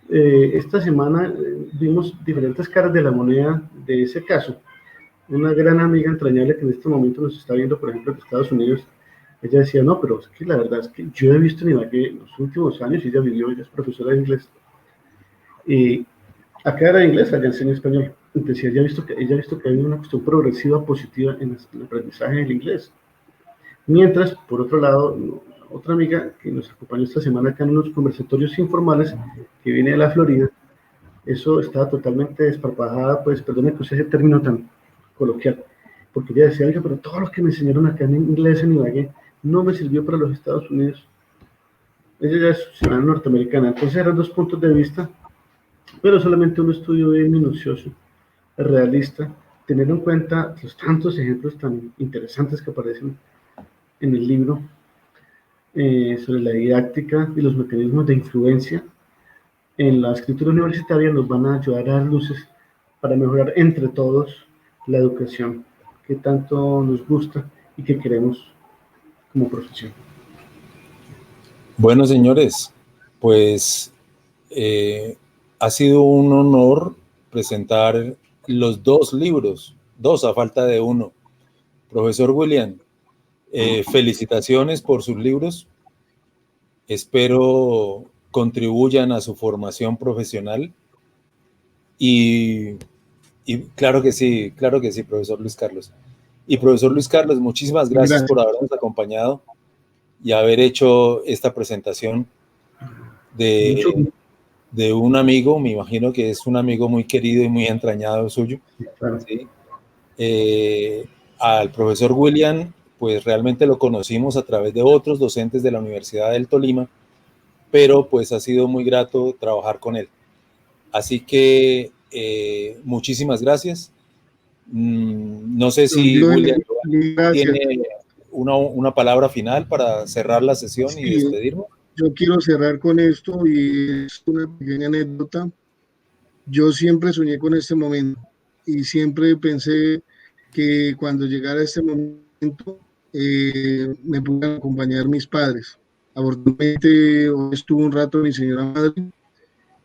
Esta semana vimos diferentes caras de la moneda de ese caso. Una gran amiga entrañable que en este momento nos está viendo, por ejemplo, de Estados Unidos, ella decía, no, pero es que la verdad es que yo he visto en Ibagué en los últimos años, y ella vivió, ella es profesora de inglés, y acá era inglés, allá enseña español. Entonces ella ha visto que hay una cuestión progresiva positiva en el aprendizaje del inglés. Mientras, por otro lado, otra amiga que nos acompañó esta semana acá en unos conversatorios informales, que viene de la Florida, eso está totalmente desparpajada, pues, perdone que use ese término tan coloquial, porque ella decía, oiga, pero todo lo que me enseñaron acá en inglés en Ibagué no me sirvió para los Estados Unidos. Ella ya es ciudadana norteamericana. Entonces eran dos puntos de vista, pero solamente un estudio bien minucioso, realista, teniendo en cuenta los tantos ejemplos tan interesantes que aparecen en el libro sobre la didáctica y los mecanismos de influencia en la escritura universitaria, nos van a ayudar a dar luces para mejorar entre todos la educación que tanto nos gusta y que queremos como profesión. Bueno, señores, pues ha sido un honor presentar los dos libros, dos a falta de uno. Profesor William, felicitaciones por sus libros. Espero contribuyan a su formación profesional y claro que sí, profesor Luis Carlos. Y profesor Luis Carlos, muchísimas gracias por habernos acompañado y haber hecho esta presentación de un amigo, me imagino que es un amigo muy querido y muy entrañado suyo. Claro. ¿Sí? Al profesor William, pues realmente lo conocimos a través de otros docentes de la Universidad del Tolima, pero pues ha sido muy grato trabajar con él. Así que muchísimas gracias. No sé si William tiene una palabra final para cerrar la sesión y despedirnos. Yo quiero cerrar con esto y es una pequeña anécdota. Yo siempre soñé con este momento y siempre pensé que cuando llegara este momento me pudieran acompañar mis padres. Afortunadamente hoy estuvo un rato mi señora madre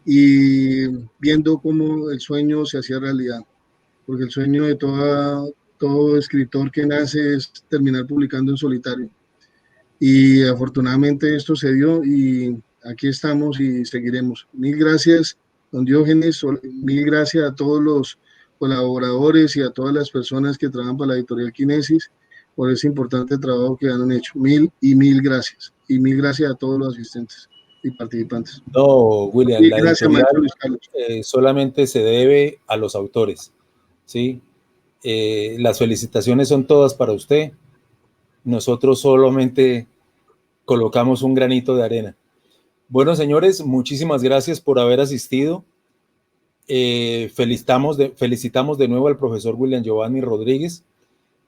y viendo cómo el sueño se hacía realidad, porque el sueño de todo escritor que nace es terminar publicando en solitario. Y afortunadamente esto se dio y aquí estamos y seguiremos. Mil gracias, don Diógenes, mil gracias a todos los colaboradores y a todas las personas que trabajan para la editorial Quinesis por ese importante trabajo que han hecho. Mil gracias. Y mil gracias a todos los asistentes y participantes. No, William, Y la gracias, editorial Luis Carlos. Solamente se debe a los autores, ¿sí? Las felicitaciones son todas para usted. Nosotros solamente colocamos un granito de arena. Bueno, señores, muchísimas gracias por haber asistido. Felicitamos de nuevo al profesor William Giovanni Rodríguez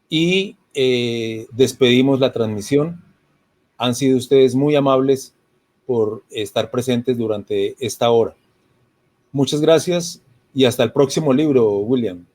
y despedimos la transmisión. Han sido ustedes muy amables por estar presentes durante esta hora. Muchas gracias y hasta el próximo libro, William.